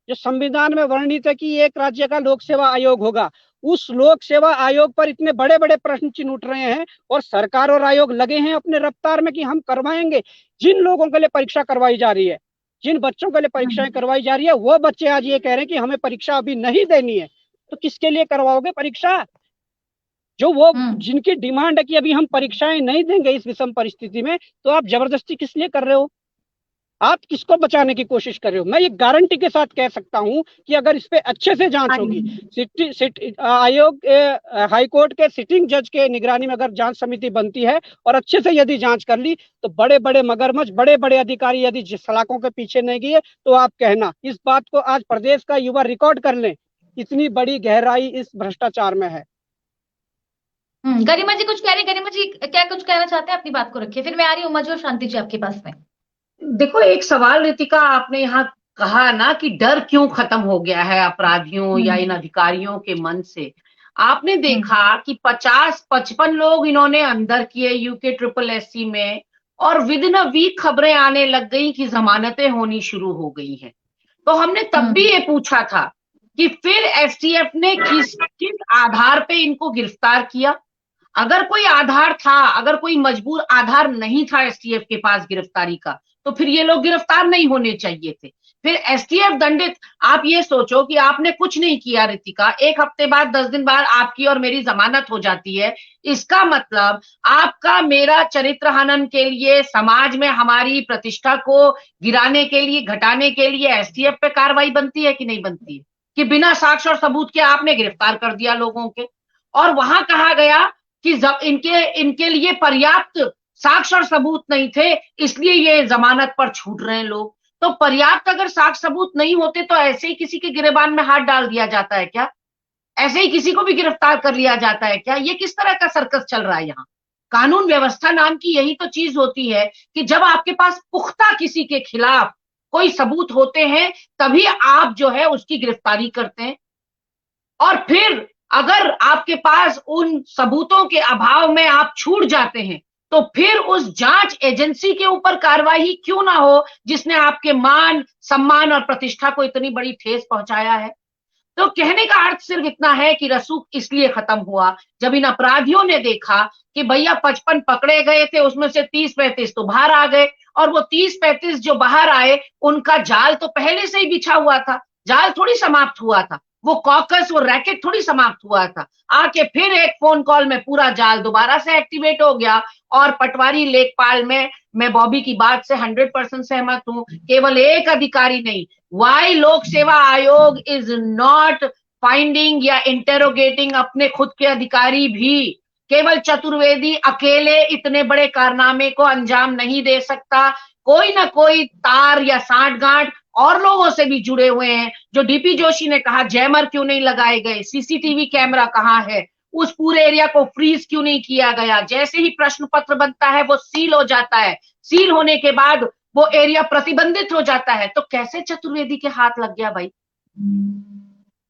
जो संविधान में वर्णित है कि एक राज्य का लोक सेवा आयोग होगा। उस लोक सेवा आयोग पर इतने बड़े बड़े प्रश्न चिन्ह उठ रहे हैं और सरकार और आयोग लगे हैं अपने रफ्तार में कि हम करवाएंगे। जिन लोगों के लिए परीक्षा करवाई जा रही है, जिन बच्चों के लिए परीक्षाएं करवाई जा रही है, वो बच्चे आज ये कह रहे हैं कि हमें परीक्षा अभी नहीं देनी है। तो किसके लिए करवाओगे परीक्षा? जो वो जिनकी डिमांड है कि अभी हम परीक्षाएं नहीं देंगे इस विषम परिस्थिति में, तो आप जबरदस्ती किस लिए कर रहे हो? आप किसको बचाने की कोशिश कर रहे हो? मैं ये गारंटी के साथ कह सकता हूं कि अगर इस पे अच्छे से जांच होगी, आयोग हाईकोर्ट के सिटिंग जज के निगरानी में अगर जांच समिति बनती है और अच्छे से यदि जांच कर ली, तो बड़े बड़े मगरमच्छ, बड़े बड़े अधिकारी यदि सलाखों के पीछे नहीं गए तो आप कहना, इस बात को आज प्रदेश का युवा रिकॉर्ड कर लें, इतनी बड़ी गहराई इस भ्रष्टाचार में है।
गरिमा जी कुछ कह रही, गरिमा जी क्या कुछ कहना चाहते हैं? अपनी बात को रखिए, फिर मैं आ रही हूँ उमा जी और शांति जी आपके पास में।
देखो, एक सवाल रितिका आपने यहाँ कहा ना कि डर क्यों खत्म हो गया है अपराधियों या इन अधिकारियों के मन से। आपने देखा कि 50-55 लोग इन्होंने अंदर किए यूके ट्रिपल एससी में, और विद इन अ वीक खबरें आने लग गई कि जमानतें होनी शुरू हो गई हैं। तो हमने तब भी ये पूछा था कि फिर एसटीएफ ने किस आधार पे इनको गिरफ्तार किया? अगर कोई आधार था, अगर कोई मजबूर आधार नहीं था एसटीएफ के पास गिरफ्तारी का, तो फिर ये लोग गिरफ्तार नहीं होने चाहिए थे। फिर एसटीएफ दंडित। आप ये सोचो कि आपने कुछ नहीं किया रितिका, एक हफ्ते बाद 10 दिन बाद आपकी और मेरी जमानत हो जाती है। इसका मतलब आपका मेरा चरित्र हनन के लिए, समाज में हमारी प्रतिष्ठा को गिराने के लिए, घटाने के लिए एसटीएफ पे कार्रवाई बनती है कि नहीं बनती है? कि बिना साक्ष्य और सबूत के आपने गिरफ्तार कर दिया लोगों के, और वहां कहा गया कि इनके लिए पर्याप्त साक्ष्य और सबूत नहीं थे, इसलिए ये जमानत पर छूट रहे हैं लोग। तो पर्याप्त अगर साक्ष्य सबूत नहीं होते तो ऐसे ही किसी के गिरेबान में हाथ डाल दिया जाता है क्या? ऐसे ही किसी को भी गिरफ्तार कर लिया जाता है क्या? ये किस तरह का सर्कस चल रहा है यहाँ? कानून व्यवस्था नाम की यही तो चीज होती है कि जब आपके पास पुख्ता किसी के खिलाफ कोई सबूत होते हैं तभी आप जो है उसकी गिरफ्तारी करते हैं। और फिर अगर आपके पास उन सबूतों के अभाव में आप छूट जाते हैं, तो फिर उस जांच एजेंसी के ऊपर कार्रवाई क्यों ना हो जिसने आपके मान, सम्मान और प्रतिष्ठा को इतनी बड़ी ठेस पहुंचाया है। तो कहने का अर्थ सिर्फ इतना है कि रसूख इसलिए खत्म हुआ जब इन अपराधियों ने देखा कि भैया 55 पकड़े गए थे, उसमें से 30-35 तो बाहर आ गए, और वो 30-35 जो बाहर आए उनका जाल तो पहले से ही बिछा हुआ था, जाल थोड़ी समाप्त हुआ था, वो कॉकस, वो रैकेट थोड़ी समाप्त हुआ था। आके फिर एक फोन कॉल में पूरा जाल दोबारा से एक्टिवेट हो गया। और पटवारी लेखपाल में मैं बॉबी की बात से 100% सहमत हूं, केवल एक अधिकारी नहीं, वाई लोक सेवा आयोग इज नॉट फाइंडिंग या इंटेरोगेटिंग अपने खुद के अधिकारी भी। केवल चतुर्वेदी अकेले इतने बड़े कारनामे को अंजाम नहीं दे सकता, कोई ना कोई तार या सांठ-गांठ और लोगों से भी जुड़े हुए हैं। जो डीपी जोशी ने कहा जैमर क्यों नहीं लगाए गए, सीसीटीवी कैमरा कहाँ है, उस पूरे एरिया को फ्रीज क्यों नहीं किया गया? जैसे ही प्रश्न पत्र बनता है वो सील हो जाता है, सील होने के बाद वो एरिया प्रतिबंधित हो जाता है। तो कैसे चतुर्वेदी के हाथ लग गया भाई?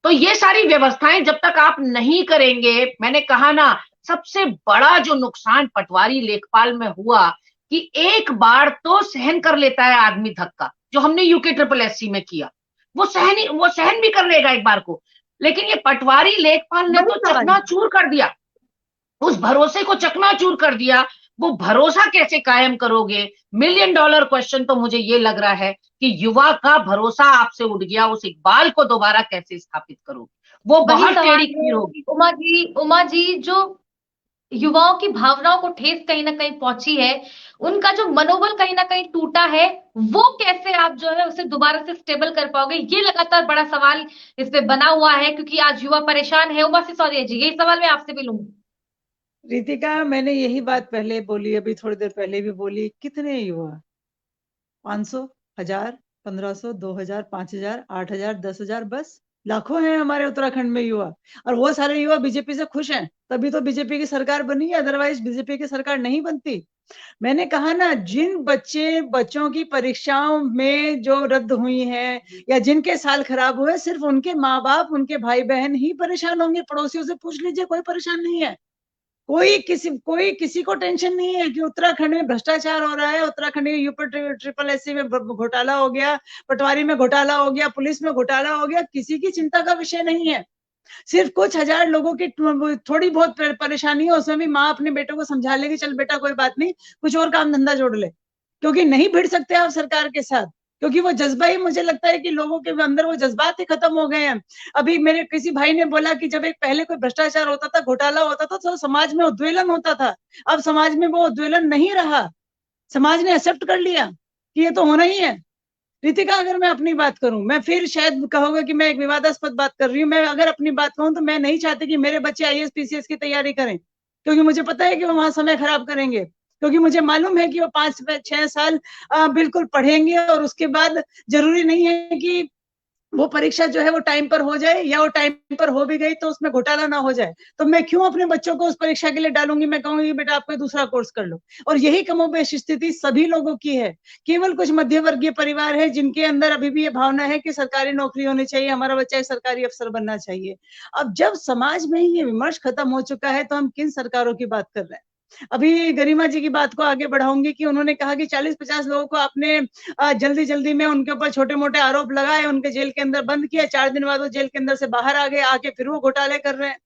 तो ये सारी व्यवस्थाएं जब तक आप नहीं करेंगे, मैंने कहा ना, सबसे बड़ा जो नुकसान पटवारी लेखपाल में हुआ कि एक बार तो सहन कर लेता है आदमी धक्का, जो हमने यूके ट्रिपल एससी में किया, वो सहन भी कर लेगा एक बार को, लेकिन ये पटवारी लेखपाल ने तो चकनाचूर कर दिया, उस भरोसे को चकनाचूर कर दिया। वो भरोसा कैसे कायम करोगे? $1 मिलियन क्वेश्चन तो मुझे ये लग रहा है कि युवा का भरोसा आपसे उठ गया, उस इकबाल को दोबारा कैसे स्थापित करोगे? वो बहुत टेढ़ी खीर होगी।
उमा जी, जो युवाओं की भावनाओं को ठेस कहीं ना कहीं पहुंची है, उनका जो मनोबल कहीं ना कहीं टूटा है, वो कैसे आप जो है उसे दोबारा से स्टेबल कर पाओगे? ये लगातार बड़ा सवाल इस पे बना हुआ है, क्योंकि आज युवा परेशान है। उमा सिसोदिया जी, यही सवाल मैं आपसे भी लूंगी।
रितिका, मैंने यही बात पहले बोली, अभी थोड़ी देर पहले भी बोली, कितने युवा? 500, 1000, 1500, 2000, 5000, 8000, 10,000, बस लाखों हैं हमारे उत्तराखंड में युवा। और वो सारे युवा बीजेपी से खुश हैं, तभी तो बीजेपी की सरकार बनी है, अदरवाइज बीजेपी की सरकार नहीं बनती। मैंने कहा ना, जिन बच्चों की परीक्षाओं में जो रद्द हुई हैं या जिनके साल खराब हुए, सिर्फ उनके माँ बाप, उनके भाई बहन ही परेशान होंगे। पड़ोसियों से पूछ लीजिए, कोई परेशान नहीं है। कोई किसी को टेंशन नहीं है कि उत्तराखंड में भ्रष्टाचार हो रहा है, उत्तराखंड में यूपी ट्रिपल एससी में घोटाला हो गया, पटवारी में घोटाला हो गया, पुलिस में घोटाला हो गया। किसी की चिंता का विषय नहीं है। सिर्फ कुछ हजार लोगों की थोड़ी बहुत परेशानी है, उसमें भी माँ अपने बेटों को समझा लेगी, चल बेटा कोई बात नहीं, कुछ और काम धंधा जोड़ ले, क्योंकि नहीं भिड़ सकते आप सरकार के साथ, क्योंकि वो जज्बा ही, मुझे लगता है कि लोगों के अंदर वो जज्बात ही खत्म हो गए हैं। अभी मेरे किसी भाई ने बोला कि जब एक पहले कोई भ्रष्टाचार होता था, घोटाला होता था, तो समाज में उद्वेलन होता था। अब समाज में वो उद्वेलन नहीं रहा, समाज ने एक्सेप्ट कर लिया कि ये तो होना ही है। रितिका, अगर मैं अपनी बात करूं, मैं फिर शायद कहोगे कि मैं एक विवादास्पद बात कर रही हूँ। मैं अगर अपनी बात कहूं तो मैं नहीं चाहती कि मेरे बच्चे आईएएस पीसीएस की तैयारी करें, क्योंकि मुझे पता है कि वो वहां समय खराब करेंगे, क्योंकि मुझे मालूम है कि वो 5-6 साल बिल्कुल पढ़ेंगे और उसके बाद जरूरी नहीं है कि वो परीक्षा जो है वो टाइम पर हो जाए, या वो टाइम पर हो भी गई तो उसमें घोटाला ना हो जाए। तो मैं क्यों अपने बच्चों को उस परीक्षा के लिए डालूंगी? मैं कहूंगी बेटा आप कोई दूसरा कोर्स कर लो। और यही कमोबेश स्थिति सभी लोगों की है। केवल कुछ मध्य वर्गीय परिवार है जिनके अंदर अभी भी ये भावना है कि सरकारी नौकरी होनी चाहिए, हमारा बच्चा एक सरकारी अफसर बनना चाहिए। अब जब समाज में ही ये विमर्श खत्म हो चुका है, तो हम किन सरकारों की बात कर रहे हैं? अभी गरिमा जी की बात को आगे बढ़ाऊंगी कि उन्होंने कहा कि 40-50 लोगों को आपने जल्दी जल्दी में उनके ऊपर छोटे मोटे आरोप लगाए, उनके जेल के अंदर बंद किया, 4 दिन बाद वो जेल के अंदर से बाहर आ गए, आके फिर वो घोटाले कर रहे हैं।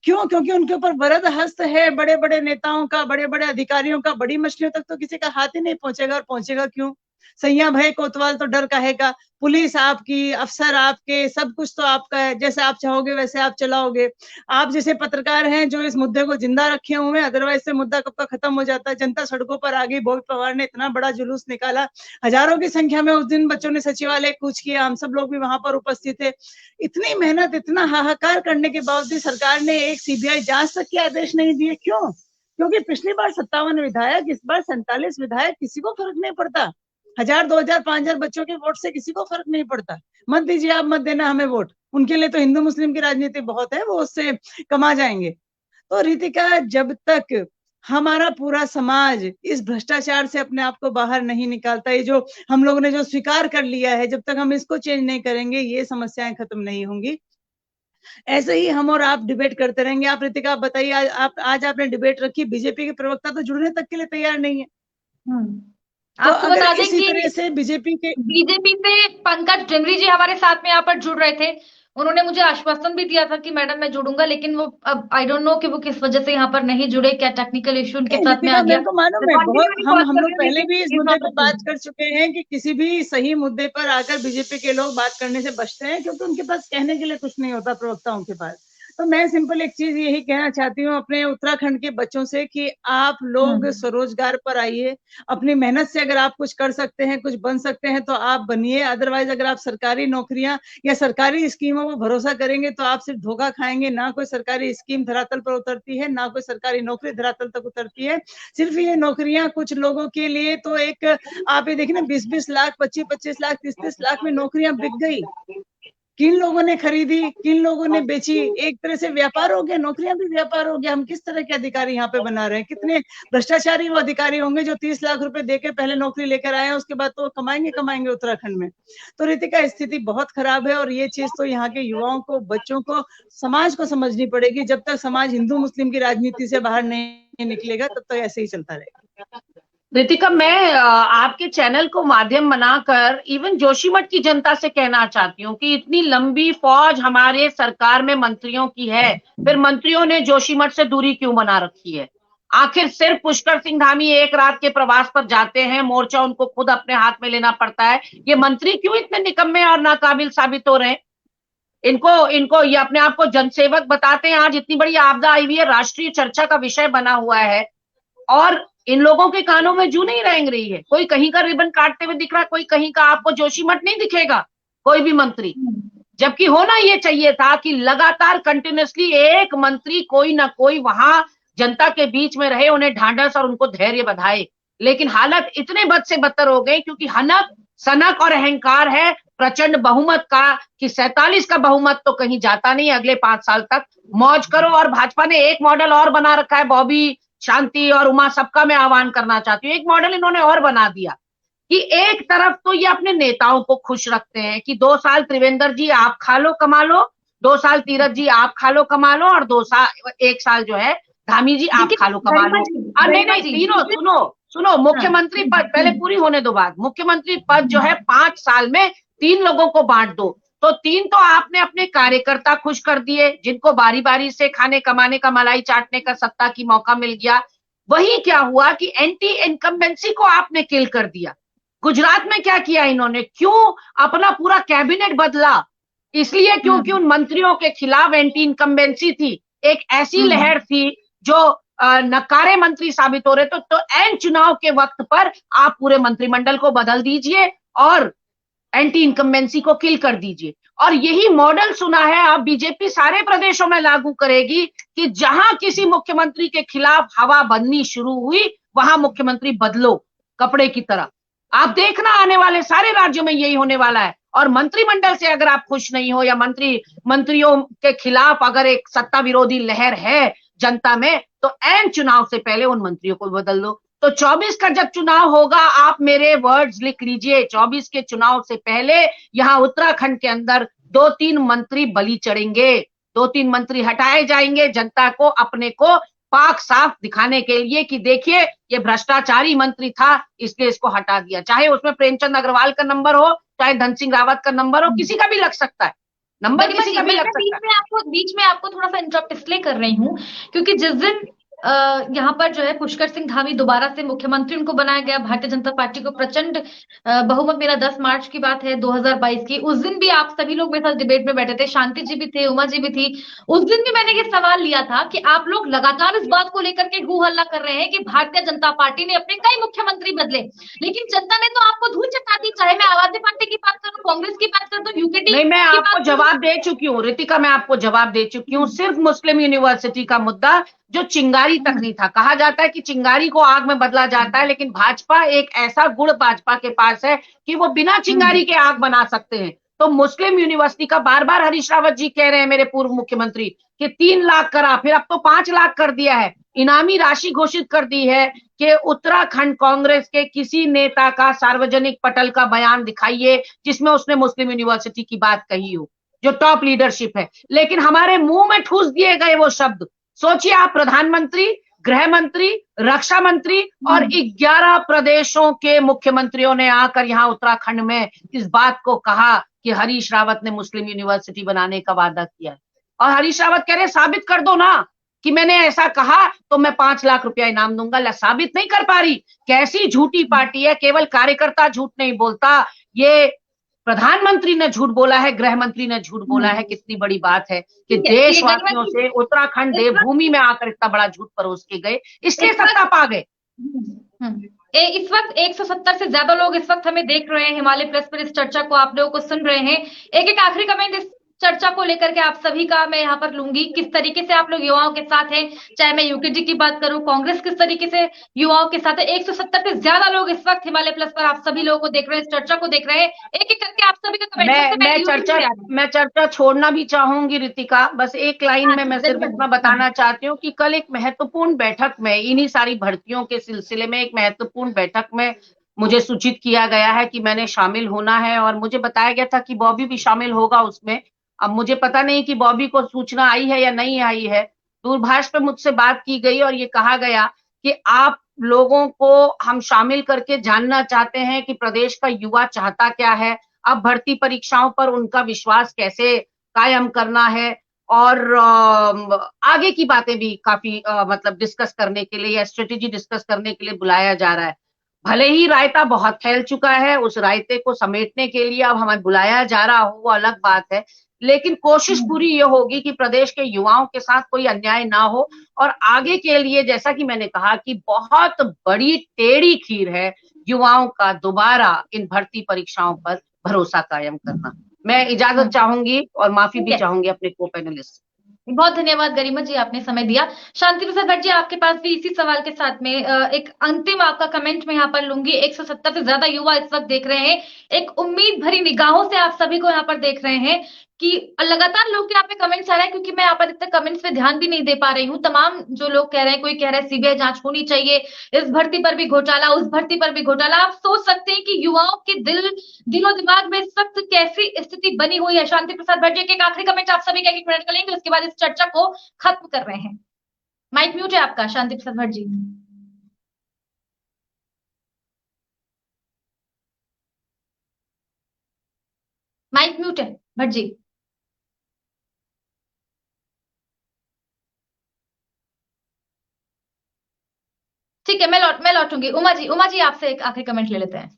क्यों? क्योंकि उनके ऊपर वरद हस्त है बड़े बड़े नेताओं का, बड़े बड़े अधिकारियों का। बड़ी मछलियों तक तो किसी का हाथ ही नहीं पहुंचेगा, और पहुंचेगा क्यों? सैया भय कोतवाल तो डर काहे का? पुलिस आपकी, अफसर आपके, सब कुछ तो आपका है। जैसे आप चाहोगे वैसे आप चलाओगे। आप जैसे पत्रकार हैं जो इस मुद्दे को जिंदा रखे हुए हैं, अदरवाइज से मुद्दा कब का खत्म हो जाता है। जनता सड़कों पर आ गई, भोग पवार ने इतना बड़ा जुलूस निकाला, हजारों की संख्या में उस दिन बच्चों ने सचिवालय कूच किया, हम सब लोग भी वहां पर उपस्थित थे। इतनी मेहनत, इतना हाहाकार करने के बावजूद सरकार ने एक सीबीआई जांच तक के आदेश नहीं दिए। क्यों? क्योंकि पिछली बार 57 विधायक, इस बार 47 विधायक, किसी को फर्क नहीं पड़ता। 1000, 2000, 5000 बच्चों के वोट से किसी को फर्क नहीं पड़ता। मत दीजिए, आप मत देना हमें वोट, उनके लिए तो हिंदू मुस्लिम की राजनीति बहुत है, वो उससे कमा जाएंगे। तो रितिका, जब तक हमारा पूरा समाज इस भ्रष्टाचार से अपने आप को बाहर नहीं निकालता, ये जो हम लोगों ने जो स्वीकार कर लिया है, जब तक हम इसको चेंज नहीं करेंगे, ये समस्याएं खत्म नहीं होंगी। ऐसे ही हम और आप डिबेट करते रहेंगे। आप रितिका, आप बताइए, आज आपने डिबेट रखी, बीजेपी के प्रवक्ता तो जुड़ने तक के लिए तैयार नहीं है। तो
आपको बता दें
इसी
कि
तरह से बीजेपी
से पंकज डिमरी जी हमारे साथ में यहाँ पर जुड़ रहे थे। उन्होंने मुझे आश्वासन भी दिया था कि मैडम मैं जुड़ूंगा, लेकिन वो अब आई डोंट नो कि वो किस वजह से यहाँ पर नहीं जुड़े, क्या टेक्निकल इश्यू उनके साथ में आ गया।
मेरे को मालूम है बहुत, हम लोग पहले भी इस मुद्दे पर बात कर चुके हैं कि किसी भी सही मुद्दे पर आकर बीजेपी के लोग बात करने से बचते हैं, क्योंकि उनके पास कहने के लिए कुछ नहीं होता प्रवक्ताओं के पास। तो मैं सिंपल एक चीज यही कहना चाहती हूँ अपने उत्तराखंड के बच्चों से कि आप लोग स्वरोजगार पर आइए, अपनी मेहनत से अगर आप कुछ कर सकते हैं, कुछ बन सकते हैं तो आप बनिए। अदरवाइज अगर आप सरकारी नौकरियां या सरकारी स्कीमों पर भरोसा करेंगे तो आप सिर्फ धोखा खाएंगे। ना कोई सरकारी स्कीम धरातल पर उतरती है, ना कोई सरकारी नौकरी धरातल तक उतरती है। सिर्फ ये नौकरियां कुछ लोगों के लिए, तो एक आप ये देखिए ना, 20-20 लाख, 25-25 लाख, 30-30 लाख में नौकरियां बिक गई। किन लोगों ने खरीदी, किन लोगों ने बेची, एक तरह से व्यापार हो गया, नौकरियां भी व्यापार हो गया। हम किस तरह के अधिकारी यहाँ पे बना रहे हैं, कितने भ्रष्टाचारी वो अधिकारी होंगे जो 30 लाख रुपए देके पहले नौकरी लेकर आए हैं, उसके बाद तो कमाएंगे उत्तराखंड में। तो रितिका, स्थिति बहुत खराब है और ये चीज तो यहाँ के युवाओं को, बच्चों को, समाज को समझनी पड़ेगी। जब तक समाज हिंदू मुस्लिम की राजनीति से बाहर नहीं निकलेगा तब तक ऐसे ही चलता रहेगा।
रितिका, मैं आपके चैनल को माध्यम बनाकर इवन जोशीमठ की जनता से कहना चाहती हूँ कि इतनी लंबी फौज हमारे सरकार में मंत्रियों की है, फिर मंत्रियों ने जोशीमठ से दूरी क्यों बना रखी है? आखिर सिर्फ पुष्कर सिंह धामी एक रात के प्रवास पर जाते हैं, मोर्चा उनको खुद अपने हाथ में लेना पड़ता है। ये मंत्री क्यों इतने निकम्मे और नाकाबिल साबित हो रहे हैं? इनको ये अपने आप को जनसेवक बताते हैं। आज इतनी बड़ी आपदा आई हुई है, राष्ट्रीय चर्चा का विषय बना हुआ है और इन लोगों के कानों में जू नहीं रेंग रही है। कोई कहीं का रिबन काटते हुए दिख रहा है, कोई कहीं का। आपको जोशीमठ नहीं दिखेगा कोई भी मंत्री, जबकि होना ये चाहिए था कि लगातार कंटिन्यूअसली एक मंत्री कोई ना कोई वहां जनता के बीच में रहे, उन्हें ढांढस और उनको धैर्य बधाए। लेकिन हालत इतने बद से बदतर हो गई क्योंकि हनक, सनक और अहंकार है प्रचंड बहुमत का कि 47 का बहुमत तो कहीं जाता नहीं अगले 5 साल तक। मौज करो। और भाजपा ने एक मॉडल और बना रखा है, बॉबी, शांति और उमा, सबका मैं आह्वान करना चाहती हूँ। एक मॉडल इन्होंने और बना दिया कि एक तरफ तो ये अपने नेताओं को खुश रखते हैं कि 2 साल त्रिवेंद्र जी आप खा लो कमा लो, 2 साल तीरथ जी आप खा लो कमा लो, और 1 साल जो है धामी जी आप खा लो कमा लो। नहीं, तीनों सुनो, मुख्यमंत्री पद पहले पूरी होने दो बात। मुख्यमंत्री पद जो है 5 साल में 3 लोगों को बांट दो, तो 3 तो आपने अपने कार्यकर्ता खुश कर दिए, जिनको बारी बारी से खाने कमाने का, मलाई चाटने का सत्ता की मौका मिल गया। वही क्या हुआ कि एंटी इनकम्बेंसी को आपने किल कर दिया। गुजरात में क्या किया इन्होंने? क्यों अपना पूरा कैबिनेट बदला? इसलिए क्योंकि उन मंत्रियों के खिलाफ एंटी इनकम्बेंसी थी, एक ऐसी लहर थी जो नकारे मंत्री साबित हो रहे। तो एन चुनाव के वक्त पर आप पूरे मंत्रिमंडल को बदल दीजिए और एंटी इनकम्बेंसी को किल कर दीजिए। और यही मॉडल सुना है अब बीजेपी सारे प्रदेशों में लागू करेगी कि जहां किसी मुख्यमंत्री के खिलाफ हवा बननी शुरू हुई वहां मुख्यमंत्री बदलो कपड़े की तरह। आप देखना आने वाले सारे राज्यों में यही होने वाला है। और मंत्रिमंडल से अगर आप खुश नहीं हो या मंत्रियों के खिलाफ अगर एक सत्ता विरोधी लहर है जनता में, तो एन चुनाव से पहले उन मंत्रियों को बदल दो। तो 24 का जब चुनाव होगा, आप मेरे वर्ड्स लिख लीजिए, 24 के चुनाव से पहले यहां उत्तराखंड के अंदर 2-3 मंत्री बलि चढ़ेंगे, 2-3 मंत्री हटाए जाएंगे जनता को अपने को पाक साफ दिखाने के लिए कि देखिए ये भ्रष्टाचारी मंत्री था इसलिए इसको हटा दिया। चाहे उसमें प्रेमचंद अग्रवाल का नंबर हो, चाहे धन सिंह रावत का नंबर हो, किसी का भी लग सकता है नंबर, किसी का भी लग सकता है।
बीच में आपको थोड़ा सा इंटरप्ट इसलिए कर रही हूँ क्योंकि जिस दिन यहाँ पर जो है पुष्कर सिंह धामी दोबारा से मुख्यमंत्री उनको बनाया गया, भारतीय जनता पार्टी को प्रचंड बहुमत मिला, 10 मार्च की बात है 2022 की। उस दिन भी आप सभी लोग मेरे साथ डिबेट में बैठे थे, शांति जी भी थे, उमा जी भी थी। उस दिन भी मैंने ये सवाल लिया था कि आप लोग लगातार इस बात को लेकर के गू हल्ला कर रहे हैं कि भारतीय जनता पार्टी ने अपने कई मुख्यमंत्री बदले, लेकिन जनता ने तो आपको धूल चटा दी। चाहे मैं आम आदमी पार्टी की बात करूं, कांग्रेस की बात करूं, यूकेटी।
नहीं, मैं आपको जवाब दे चुकी हूँ रितिका, मैं आपको जवाब दे चुकी हूँ। सिर्फ मुस्लिम यूनिवर्सिटी का मुद्दा जो चिंगारी तक नहीं था। कहा जाता है कि चिंगारी को आग में बदला जाता है, लेकिन भाजपा एक ऐसा गुण भाजपा के पास है कि वो बिना चिंगारी के आग बना सकते हैं। तो मुस्लिम यूनिवर्सिटी का बार बार हरीश रावत जी कह रहे हैं, मेरे पूर्व मुख्यमंत्री, कि 3 लाख करा, फिर अब तो 5 लाख कर दिया है। इनामी राशि घोषित कर दी है कि उत्तराखंड कांग्रेस के किसी नेता का सार्वजनिक पटल का बयान दिखाइए जिसमें उसने मुस्लिम यूनिवर्सिटी की बात कही हो, जो टॉप लीडरशिप है। लेकिन हमारे मुंह में ठूस दिए गए वो शब्द। सोचिए आप, प्रधानमंत्री, गृह मंत्री, रक्षा मंत्री और 11 प्रदेशों के मुख्यमंत्रियों ने आकर यहाँ उत्तराखंड में इस बात को कहा कि हरीश रावत ने मुस्लिम यूनिवर्सिटी बनाने का वादा किया है। और हरीश रावत कह रहे साबित कर दो ना कि मैंने ऐसा कहा तो मैं 5 लाख रुपया इनाम दूंगा। साबित नहीं कर पा रही। कैसी झूठी पार्टी है। केवल कार्यकर्ता झूठ नहीं बोलता, ये प्रधानमंत्री ने झूठ बोला है, गृह मंत्री ने झूठ बोला है। कितनी बड़ी बात है कि देशवासियों से उत्तराखंड देवभूमि में आकर इतना बड़ा झूठ परोस के गए, इसलिए सत्ता पा गए।
इस वक्त 170 से ज्यादा लोग इस वक्त हमें देख रहे हैं हिमालय प्रेस पर, इस चर्चा को आप लोगों को सुन रहे हैं। एक आखिरी कमेंट इस चर्चा को लेकर के आप सभी का मैं यहाँ पर लूंगी, किस तरीके से आप लोग युवाओं के साथ हैं। चाहे मैं यूकेजी की बात करूं, कांग्रेस किस तरीके से युवाओं के साथ है। 170 से ज्यादा लोग इस वक्त हिमालय प्लस पर आप सभी लोगों को देख रहे हैं, इस चर्चा को देख रहे हैं। एक एक करके आप सभी का कमेंट।
मैं चर्चा छोड़ना भी चाहूंगी रितिका, बस एक लाइन में मैं सिर्फ इतना बताना चाहती हूँ कि कल एक महत्वपूर्ण बैठक में इन्हीं सारी भर्तियों के सिलसिले में एक महत्वपूर्ण बैठक में मुझे सूचित किया गया है कि मैंने शामिल होना है, और मुझे बताया गया था कि बॉबी भी शामिल होगा उसमें। अब मुझे पता नहीं कि बॉबी को सूचना आई है या नहीं आई है। दूरभाष पे मुझसे बात की गई और ये कहा गया कि आप लोगों को हम शामिल करके जानना चाहते हैं कि प्रदेश का युवा चाहता क्या है, अब भर्ती परीक्षाओं पर उनका विश्वास कैसे कायम करना है, और आगे की बातें भी काफी मतलब डिस्कस करने के लिए या स्ट्रेटेजी डिस्कस करने के लिए बुलाया जा रहा है। भले ही रायता बहुत फैल चुका है, उस रायते को समेटने के लिए अब हमें बुलाया जा रहा हो वो अलग बात है, लेकिन कोशिश पूरी ये होगी कि प्रदेश के युवाओं के साथ कोई अन्याय ना हो। और आगे के लिए जैसा कि मैंने कहा कि बहुत बड़ी टेढ़ी खीर है युवाओं का दोबारा इन भर्ती परीक्षाओं पर भरोसा कायम करना। मैं इजाजत चाहूंगी और माफी भी चाहूंगी अपने को पैनलिस्ट से।
बहुत धन्यवाद गरिमा जी, आपने समय दिया। शांति प्रसाद भट्ट जी, आपके पास भी इसी सवाल के साथ में एक अंतिम आपका कमेंट मैं यहाँ पर लूंगी। 170 से ज्यादा युवा इस वक्त देख रहे हैं, एक उम्मीद भरी निगाहों से आप सभी को यहाँ पर देख रहे हैं कि लगातार लोग के यहाँ पे कमेंट्स आ रहे हैं, क्योंकि मैं यहाँ पर इतने कमेंट्स पे ध्यान भी नहीं दे पा रही हूँ। तमाम जो लोग कह रहे हैं, कोई कह रहा है सीबीआई जांच होनी चाहिए, इस भर्ती पर भी घोटाला, उस भर्ती पर भी घोटाला। आप सोच सकते हैं कि युवाओं के दिलो दिमाग में इस वक्त कैसी स्थिति बनी हुई है। शांति प्रसाद भट्ट जी के एक आखिरी कमेंट आप सभी का 1 मिनट का लेंगे, उसके बाद इस चर्चा को खत्म कर रहे हैं। माइक म्यूट है आपका शांति प्रसाद भट्ट जी। माइक म्यूट है भट्ट जी। ठीक है, मैं लौटूंगी। उमा जी आपसे एक आखिरी कमेंट ले लेते हैं।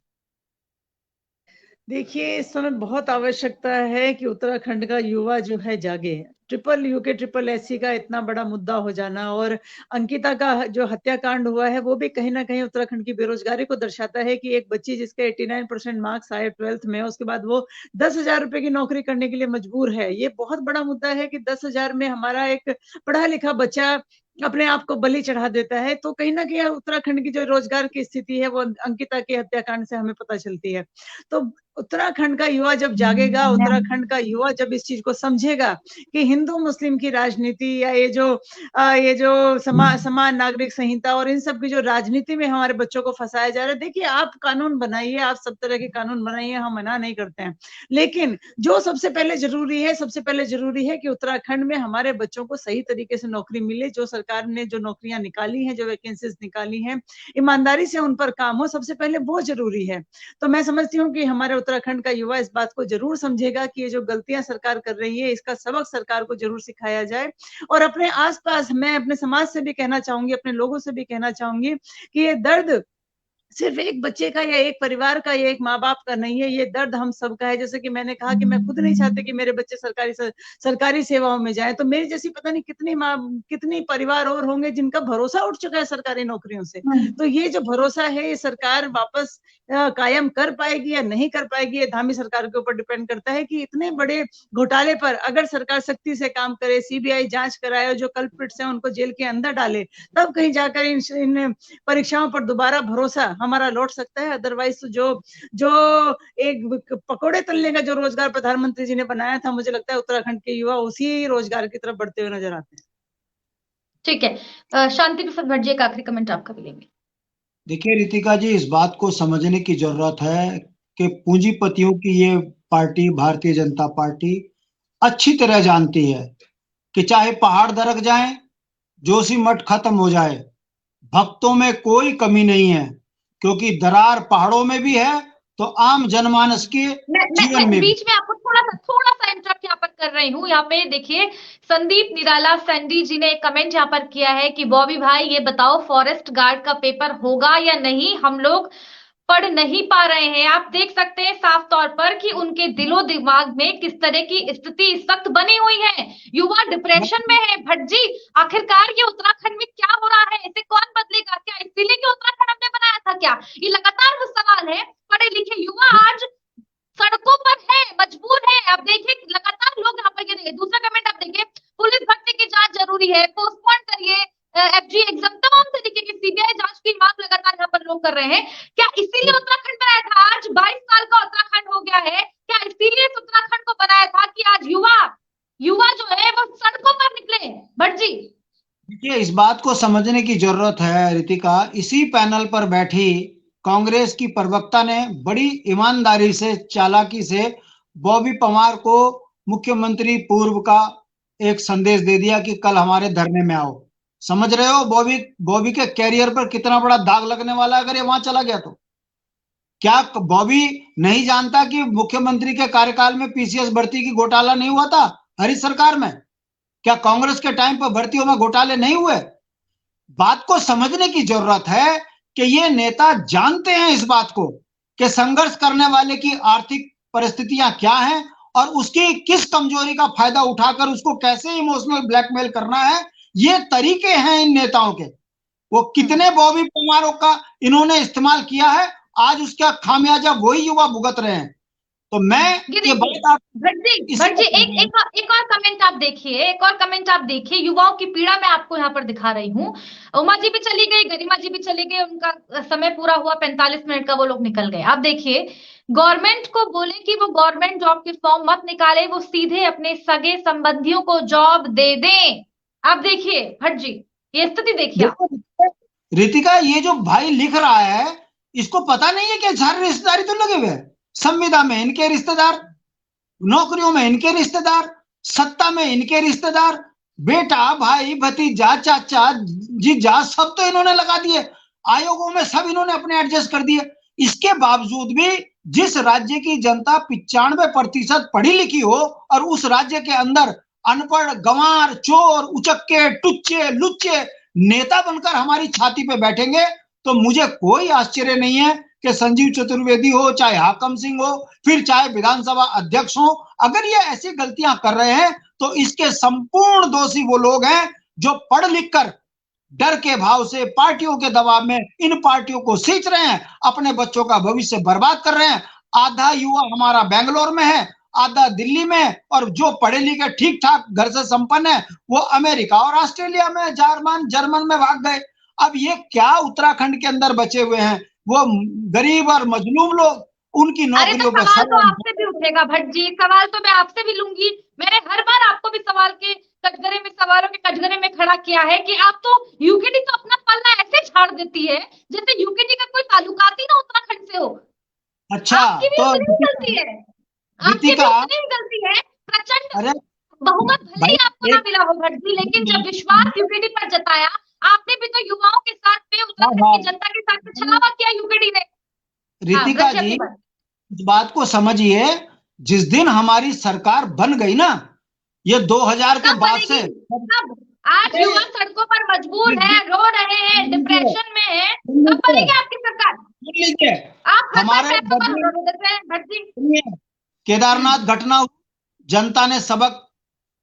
देखिए, इस समय बहुत आवश्यकता है कि उत्तराखंड का युवा जो है जागे। ट्रिपल एससी का इतना बड़ा मुद्दा हो जाना और अंकिता का जो हत्याकांड हुआ है वो भी कहीं ना कहीं उत्तराखंड की बेरोजगारी को दर्शाता है कि एक बच्ची जिसके 89% मार्क्स आए 12th में, उसके बाद वो 10,000 रुपए की नौकरी करने के लिए मजबूर है। ये बहुत बड़ा मुद्दा है कि 10,000 में हमारा एक पढ़ा लिखा बच्चा अपने आप को बलि चढ़ा देता है। तो कहीं ना कहीं उत्तराखंड की जो रोजगार की स्थिति है वो अंकिता के हत्याकांड से हमें पता चलती है। तो उत्तराखंड का युवा जब जागेगा, उत्तराखंड का युवा जब इस चीज को समझेगा कि हिंदू मुस्लिम की राजनीति या ये जो समान नागरिक संहिता और इन सब की जो राजनीति में हमारे बच्चों को फंसाया जा रहा है। देखिए, आप कानून बनाइए, आप सब तरह के कानून बनाइए, हम मना नहीं करते हैं, लेकिन जो सबसे पहले जरूरी है कि उत्तराखंड में हमारे बच्चों को सही तरीके से नौकरी मिले। जो सरकार ने जो नौकरियां निकाली हैं, जो वैकेंसीज निकाली हैं, ईमानदारी से उन पर काम हो, सबसे पहले वो जरूरी है। तो मैं समझती हूँ कि हमारे उत्तराखंड का युवा इस बात को जरूर समझेगा कि ये जो गलतियां सरकार कर रही है इसका सबक सरकार को जरूर सिखाया जाए। और अपने आसपास मैं अपने समाज से भी कहना चाहूंगी, अपने लोगों से भी कहना चाहूंगी कि ये दर्द सिर्फ एक बच्चे का या एक परिवार का या एक माँ बाप का नहीं है, ये दर्द हम सबका है। जैसे कि मैंने कहा कि मैं खुद नहीं चाहती कि मेरे बच्चे सरकारी सेवाओं में जाएं, तो मेरी जैसी पता नहीं कितनी परिवार और होंगे जिनका भरोसा उठ चुका है सरकारी नौकरियों से। तो ये जो भरोसा है ये सरकार वापस कायम कर पाएगी या नहीं कर पाएगी, ये धामी सरकार के ऊपर डिपेंड करता है कि इतने बड़े घोटाले पर अगर सरकार सख्ती से काम करे, सीबीआई जांच कराए, जो कल्प्रिट्स हैं उनको जेल के अंदर डाले, तब कहीं जाकर इन परीक्षाओं पर दोबारा भरोसा हमारा लौट सकता है। अदरवाइज तो जो एक पकोड़े तलने का जो रोजगार प्रधानमंत्री जी ने बनाया था, मुझे लगता है उत्तराखंड के युवा उसी रोजगार की तरफ बढ़ते हुए नजर आते हैं।
ठीक है, शांति प्रसाद भट्ट जी एक आखिरी कमेंट आपका भी लेंगे।
देखिए रितिका जी, इस बात को समझने की जरूरत है कि पूंजीपतियों की ये पार्टी भारतीय जनता पार्टी अच्छी तरह जानती है कि चाहे पहाड़ दरक जाएं, जोशीमठ खत्म हो जाए, भक्तों में कोई कमी नहीं है, क्योंकि दरार पहाड़ों में भी है तो आम जनमानस के जीवन में
बीच में आपको थोड़ा सा इंटरप्ट यहाँ पर कर रही हूँ। यहाँ पे देखिए, संदीप निराला सैंडी जी ने एक कमेंट यहाँ पर किया है कि बॉबी भाई ये बताओ फॉरेस्ट गार्ड का पेपर होगा या नहीं, हम लोग पढ़ नहीं पा रहे हैं। आप देख सकते हैं साफ तौर पर कि उनके दिलो दिमाग में किस तरह की स्थिति इस वक्त बनी हुई है। युवा डिप्रेशन में है। भट्ट जी, आखिरकार ये उत्तराखंड में क्या हो रहा है, इसे कौन बदलेगा? क्या इसीलिए कि उत्तराखंड हमने बनाया था क्या? ये लगातार वो सवाल है। पढ़े लिखे युवा आज सड़कों पर है, मजबूर है। अब देखिए लगातार लोग यहाँ पर जरूरी है, पोस्टपोन करिए एफजी एग्जाम, तमाम तरीके की सीबीआई जांच की मांग लगातार यहाँ पर लोग कर रहे हैं। क्या इसीलिए उत्तराखंड बनाया था? आज 22 साल का उत्तराखंड हो गया है, क्या इसीलिए उत्तराखंड को बनाया था कि आज युवा जो है वो सड़कों पर निकले? भट्ट जी,
देखिए, इस बात को समझने की जरूरत है रितिका। इसी पैनल पर बैठी कांग्रेस की प्रवक्ता ने बड़ी ईमानदारी से, चालाकी से बॉबी पवार को मुख्यमंत्री पूर्व का एक संदेश दे दिया कि कल हमारे धरने में आओ। समझ रहे हो बॉबी के कैरियर पर कितना बड़ा दाग लगने वाला है अगर ये वहां चला गया तो? क्या बॉबी नहीं जानता कि मुख्यमंत्री के कार्यकाल में पीसीएस भर्ती की घोटाला नहीं हुआ था हरीश सरकार में? क्या कांग्रेस के टाइम पर भर्तियों में घोटाले नहीं हुए? बात को समझने की जरूरत है कि ये नेता जानते हैं इस बात को कि संघर्ष करने वाले की आर्थिक परिस्थितियां क्या हैं और उसकी किस कमजोरी का फायदा उठाकर उसको कैसे इमोशनल ब्लैकमेल करना है। ये तरीके हैं इन नेताओं के। वो कितने बॉबी पवारों का इन्होंने इस्तेमाल किया है, आज उसका खामियाजा वही युवा भुगत रहे हैं। तो मैं ये बात आप
भट्ट जी एक और कमेंट आप देखिए, एक और कमेंट आप देखिए। युवाओं की पीड़ा मैं आपको यहाँ पर दिखा रही हूँ। उमा जी भी चली गई, गरिमा जी भी चली गई, उनका समय पूरा हुआ, 45 मिनट का वो लोग निकल गए। आप देखिए, गवर्नमेंट को बोले कि वो गवर्नमेंट जॉब के फॉर्म मत निकाले, वो सीधे अपने सगे संबंधियों को जॉब दे दें। आप देखिए भट्ट जी, ये स्थिति देखिए।
रितिका, ये जो भाई लिख रहा है इसको पता नहीं है कि सारे रिश्तेदारी तो लगे हुए हैं। संविदा में इनके रिश्तेदार, नौकरियों में इनके रिश्तेदार, सत्ता में इनके रिश्तेदार, बेटा, भाई, भतीजा, चाचा, जीजा, सब तो इन्होंने लगा दिए। आयोगों में सब इन्होंने अपने एडजस्ट कर दिए। इसके बावजूद भी जिस राज्य की जनता 95% पढ़ी लिखी हो और उस राज्य के अंदर अनपढ़, गंवार, चोर, उचक्के, टुच्चे, लुच्चे नेता बनकर हमारी छाती पे बैठेंगे, तो मुझे कोई आश्चर्य नहीं है कि संजीव चतुर्वेदी हो, चाहे हाकम सिंह हो, फिर चाहे विधानसभा अध्यक्ष हो, अगर ये ऐसी गलतियां कर रहे हैं तो इसके संपूर्ण दोषी वो लोग हैं जो पढ़ लिख कर डर के भाव से, पार्टियों के दबाव में इन पार्टियों को सींच रहे हैं, अपने बच्चों का भविष्य बर्बाद कर रहे हैं। आधा युवा हमारा बेंगलोर में है, आधा दिल्ली में, और जो पढ़े लिखे ठीक ठाक घर से संपन्न है वो अमेरिका और ऑस्ट्रेलिया में, जर्मन में भाग गए। अब ये क्या उत्तराखंड के अंदर बचे हुए हैं वो गरीब और मजलूम लोग, उनकी नौकरियों पर
सवाल तो आपसे भी उठेगा भट्ट जी, सवाल तो मैं आपसे भी लूंगी। मैंने हर बार आपको भी सवालों के कटघरे में खड़ा किया है कि आप तो यूकेडी तो अपना पल्ला ऐसे झाड़ देती है जैसे यूकेडी का कोई ताल्लुकात ही ना उत्तराखंड से हो।
अच्छा,
आपकी भी उतनी गलती है, आपकी भी उतनी गलती है। प्रचंड बहुमत भले ही आपको ना मिला हो भट्ट जी, लेकिन जब विश्वास यूकेडी पर जताया, आपने भी तो युवाओं के साथ में, उत्तराखंड की जनता के साथ में छलावा किया यूकेडी ने।
रितिका जी, इस बात को समझिए, जिस दिन हमारी सरकार बन गई ना, ये 2000 के बाद से
आज युवा सड़कों पर मजबूर है, रो रहे हैं, डिप्रेशन में है, कब बनेगी आपकी सरकार? आप
हमारे केदारनाथ घटना, जनता ने सबक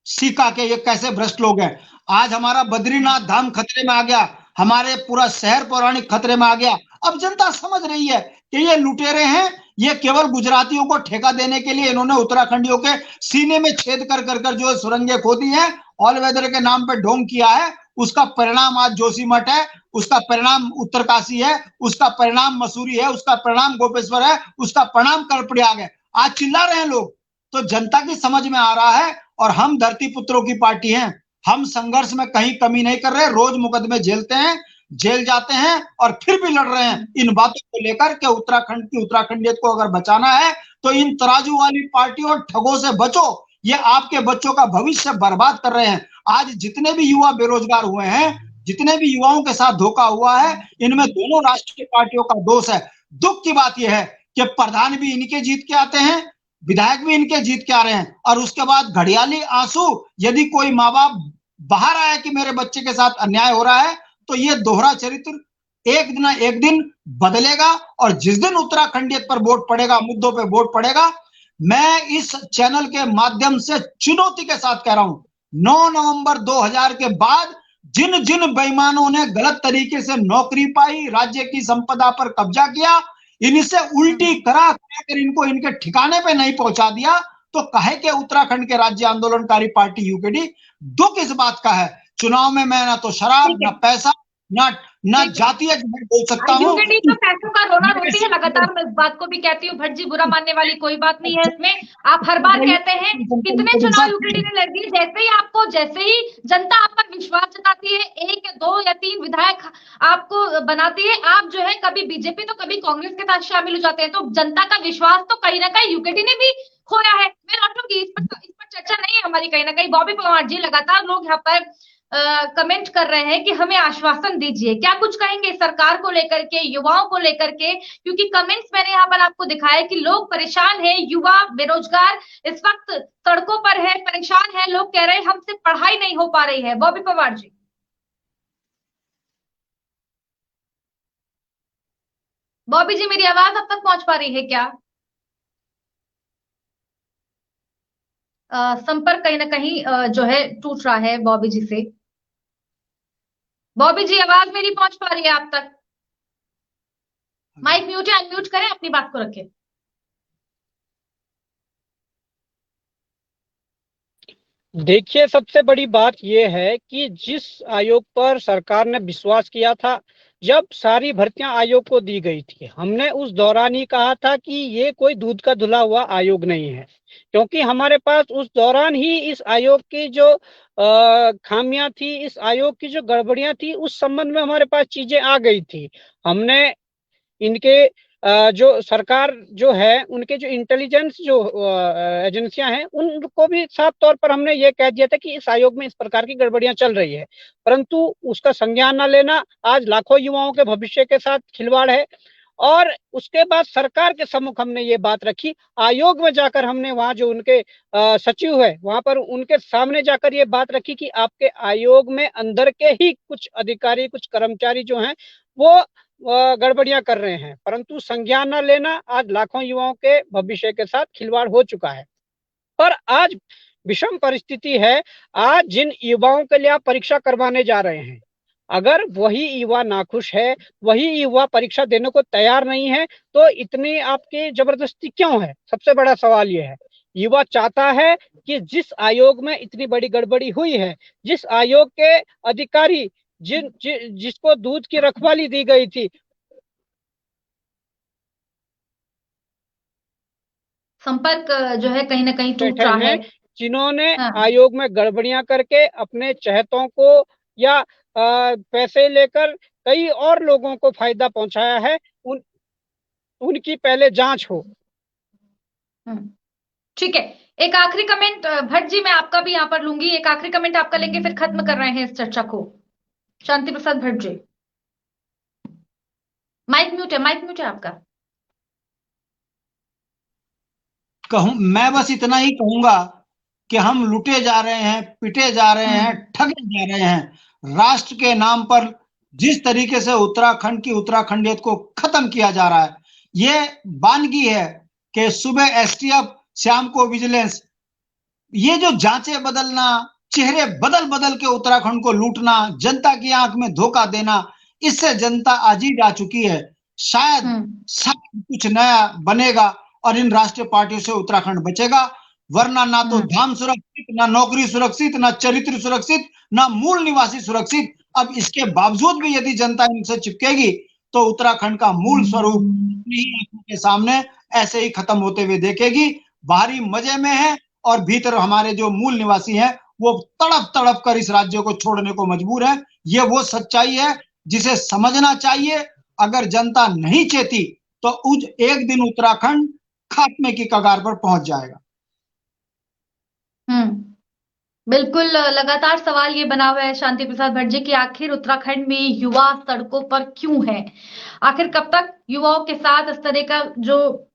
सीखा कि ये कैसे भ्रष्ट लोग हैं। आज हमारा बद्रीनाथ धाम खतरे में आ गया, हमारे पूरा शहर पौराणिक खतरे में आ गया। अब जनता समझ रही है कि ये लुटेरे हैं, ये केवल गुजरातियों को ठेका देने के लिए इन्होंने उत्तराखंडियों के सीने में छेद कर कर जो सुरंगें खोदी हैं, ऑल वेदर के नाम पे ढोंग किया है, उसका परिणाम आज जोशीमठ है, उसका परिणाम उत्तरकाशी है, उसका परिणाम मसूरी है, उसका परिणाम गोपेश्वर है, उसका परिणाम कर्णप्रयाग है। आज चिल्ला रहे हैं लोग, तो जनता की समझ में आ रहा है। और हम धरती पुत्रों की पार्टी हैं, हम संघर्ष में कहीं कमी नहीं कर रहे, रोज मुकदमे झेलते हैं, जेल जाते हैं और फिर भी लड़ रहे हैं इन बातों को लेकर कि उत्तराखंड की उत्तराखंडियत को अगर बचाना है तो इन तराजू वाली पार्टियों और ठगों से बचो, ये आपके बच्चों का भविष्य बर्बाद कर रहे हैं। आज जितने भी युवा बेरोजगार हुए हैं, जितने भी युवाओं के साथ धोखा हुआ है, इनमें दोनों राष्ट्रीय पार्टियों का दोष है। दुख की बात यह है कि प्रधान भी इनके जीत के आते हैं, विधायक भी इनके जीत के आ रहे हैं, और उसके बाद घड़ियाली आंसू यदि कोई माँ बाप बाहर आया कि मेरे बच्चे के साथ अन्याय हो रहा है, तो ये दोहरा चरित्र एक दिन ना एक दिन बदलेगा। और जिस दिन उत्तराखंडियत पर वोट पड़ेगा, मुद्दों पे वोट पड़ेगा, मैं इस चैनल के माध्यम से चुनौती के साथ कह रहा हूं, 9 नवंबर 2000 के बाद जिन जिन बेईमानों ने गलत तरीके से नौकरी पाई, राज्य की संपदा पर कब्जा किया, इनसे उल्टी करा कर इनको इनके ठिकाने पे नहीं पहुंचा दिया, तो कहे कि उत्तराखंड के राज्य आंदोलनकारी पार्टी यूकेडी दुख इस बात का है चुनाव में मैं ना तो शराब,
ठीक है।
ना पैसा, ना
ठीक है।
जातीय झूठ बोल सकता हूँ।
यूकेडी तो पैसों का रोना रोटी है, लगातार मैं इस बात को भी कहती हूँ। भट्ट जी, बुरा मानने वाली कोई बात नहीं है इसमें। आप हर बार कहते हैं कितने चुनाव यूकेडी ने लड़ दिए, जैसे ही जनता आप पर विश्वास जताती है, 1 या 2 या 3 विधायक आपको बनाती है, आप जो है कभी बीजेपी तो कभी कांग्रेस के साथ शामिल हो जाते हैं। तो जनता का विश्वास तो कहीं ना कहीं यूकेडी ने भी खोया है। मैं लौटूंगी इस पर चर्चा नहीं है हमारी कहीं ना कहीं। बॉबी पवार जी, लगातार लोग यहाँ पर कमेंट कर रहे हैं कि हमें आश्वासन दीजिए, क्या कुछ कहेंगे सरकार को लेकर के, युवाओं को लेकर के? क्योंकि कमेंट्स मैंने यहाँ पर आपको दिखाया कि लोग परेशान हैं, युवा बेरोजगार इस वक्त सड़कों पर है, परेशान है। लोग कह रहे हैं हमसे पढ़ाई नहीं हो पा रही है। बॉबी पवार जी, बॉबी जी, मेरी आवाज अब तक पहुंच पा रही है क्या? संपर्क कहीं ना कहीं जो है टूट रहा है बॉबी जी से। बॉबी जी, आवाज मेरी पहुंच पा रही है आप तक? माइक म्यूट है, अनम्यूट करें, अपनी बात को रखें।
देखिए, सबसे बड़ी बात यह है कि जिस आयोग पर सरकार ने विश्वास किया था, जब सारी भर्तियां आयोग को दी गई थी, हमने उस दौरान ही कहा था कि ये कोई दूध का धुला हुआ आयोग नहीं है, क्योंकि हमारे पास उस दौरान ही इस आयोग की जो खामियां थी, इस आयोग की जो गड़बड़ियां थी, उस संबंध में हमारे पास चीजें आ गई थी। हमने इनके जो सरकार जो है, उनके जो इंटेलिजेंस जो एजेंसियां हैं, उनको भी साफ तौर पर हमने ये कह दिया था कि इस आयोग में इस प्रकार की गड़बड़ियां चल रही है, परंतु उसका संज्ञान न लेना आज लाखों युवाओं के भविष्य के साथ खिलवाड़ है। और उसके बाद सरकार के सम्मुख हमने ये बात रखी, आयोग में जाकर हमने वहां जो उनके सचिव है, वहां पर उनके सामने जाकर ये बात रखी कि आपके आयोग में अंदर के ही कुछ अधिकारी, कुछ कर्मचारी जो हैं, वो गड़बड़ियां कर रहे हैं, परंतु संज्ञान न लेना आज लाखों युवाओं के भविष्य के साथ खिलवाड़ हो चुका है। पर आज विषम परिस्थिति है, आज जिन युवाओं के लिए आप परीक्षा करवाने जा रहे हैं, अगर वही युवा नाखुश है, वही युवा परीक्षा देने को तैयार नहीं है, तो इतनी आपकी जबरदस्ती क्यों है? सबसे बड़ा सवाल यह है। युवा चाहता है कि जिस आयोग में इतनी बड़ी गड़बड़ी हुई है, जिस आयोग के अधिकारी जिसको दूध की रखवाली दी गई थी,
संपर्क जो है कहीं ना कहीं टूट रहा है।
जिन्होंने
हाँ।
आयोग में गड़बड़ियां करके अपने चहेतों को या पैसे लेकर कई और लोगों को फायदा पहुंचाया है, उनकी पहले जांच हो।
ठीक है, एक आखिरी कमेंट भट्ट जी, मैं आपका भी यहाँ पर लूंगी। एक आखिरी कमेंट आपका लेके फिर खत्म कर रहे हैं इस चर्चा को। शांति प्रसाद भट्ट जी, माइक म्यूट है आपका।
मैं बस इतना ही कहूंगा कि हम लुटे जा रहे हैं, पिटे जा रहे हैं, ठगे जा रहे हैं। राष्ट्र के नाम पर जिस तरीके से उत्तराखंड की उत्तराखंडियत को खत्म किया जा रहा है, ये वानगी है कि सुबह एसटीएफ, शाम को विजिलेंस, ये जो जांचें बदलना, चेहरे बदल बदल के उत्तराखंड को लूटना, जनता की आंख में धोखा देना, इससे जनता अजीज आ चुकी है। शायद कुछ नया बनेगा और इन राष्ट्रीय पार्टियों से उत्तराखंड बचेगा, वरना ना तो धाम सुरक्षित, ना नौकरी सुरक्षित, ना चरित्र सुरक्षित, ना मूल निवासी सुरक्षित। अब इसके बावजूद भी यदि जनता इनसे चिपकेगी तो उत्तराखंड का मूल स्वरूप अपनी आंखों के सामने ऐसे ही खत्म होते हुए देखेगी। बाहरी मजे में है और भीतर हमारे जो मूल निवासी हैं वो तड़प तड़प कर इस राज्य को छोड़ने को मजबूर है। ये वो सच्चाई है जिसे समझना चाहिए। अगर जनता नहीं चेती तो एक दिन उत्तराखंड खात्मे की कगार पर पहुंच जाएगा।
बिल्कुल, लगातार सवाल ये बना हुआ है शांति प्रसाद भट्ट जी कि आखिर उत्तराखंड में युवा सड़कों पर क्यों है? आखिर कब तक युवाओं के साथ इस तरह का जो,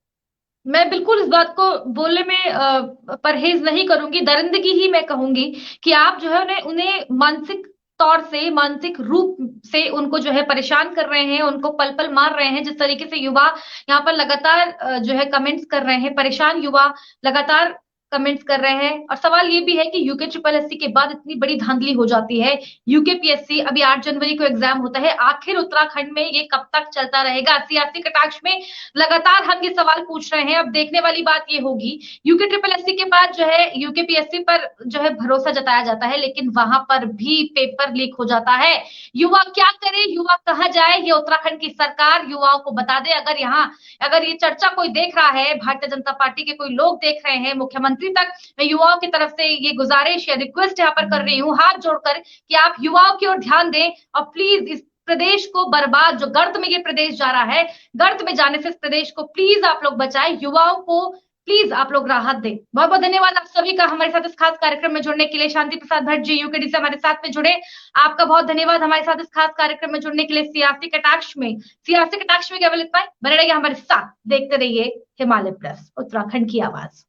मैं बिल्कुल इस बात को बोलने में परहेज नहीं करूंगी, दरिंदगी ही मैं कहूंगी कि आप जो है उन्हें मानसिक तौर से, मानसिक रूप से उनको जो है परेशान कर रहे हैं, उनको पल पल मार रहे हैं। जिस तरीके से युवा यहाँ पर लगातार जो है कमेंट्स कर रहे हैं, परेशान युवा लगातार कमेंट्स कर रहे हैं। और सवाल ये भी है कि यूके ट्रिपल एससी के बाद इतनी बड़ी धांधली हो जाती है, यूकेपीएससी अभी 8 जनवरी को एग्जाम होता है, आखिर उत्तराखंड में ये कब तक चलता रहेगा? सियासी कटाक्ष में लगातार हम ये सवाल पूछ रहे हैं। अब देखने वाली बात ये होगी, यूके ट्रिपल एससी के बाद जो है यूकेपीएससी पर जो है भरोसा जताया जाता है, लेकिन वहां पर भी पेपर लीक हो जाता है। युवा क्या करे, युवा कहाँ जाए, ये उत्तराखंड की सरकार युवाओं को बता दे। अगर ये चर्चा कोई देख रहा है, भारतीय जनता पार्टी के कोई लोग देख रहे हैं, मुख्यमंत्री तक मैं युवाओं की तरफ से ये गुजारिश या रिक्वेस्ट यहाँ पर कर रही हूँ हाथ जोड़कर कि आप युवाओं की ओर ध्यान दें और प्लीज इस प्रदेश को बर्बाद, जो गर्त में ये प्रदेश जा रहा है, गर्त में जाने से इस प्रदेश को प्लीज आप लोग बचाएं, युवाओं को प्लीज आप लोग राहत दें। बहुत बहुत धन्यवाद आप सभी का हमारे साथ इस खास कार्यक्रम में जुड़ने के लिए। शांति प्रसाद भट्ट जी यूकेडी से हमारे साथ में जुड़े, आपका बहुत धन्यवाद हमारे साथ इस खास कार्यक्रम में जुड़ने के लिए। सियासी कटाक्ष में केवल इतना ही, बने रहिए हमारे साथ, देखते रहिए हिमालय प्लस, उत्तराखंड की आवाज।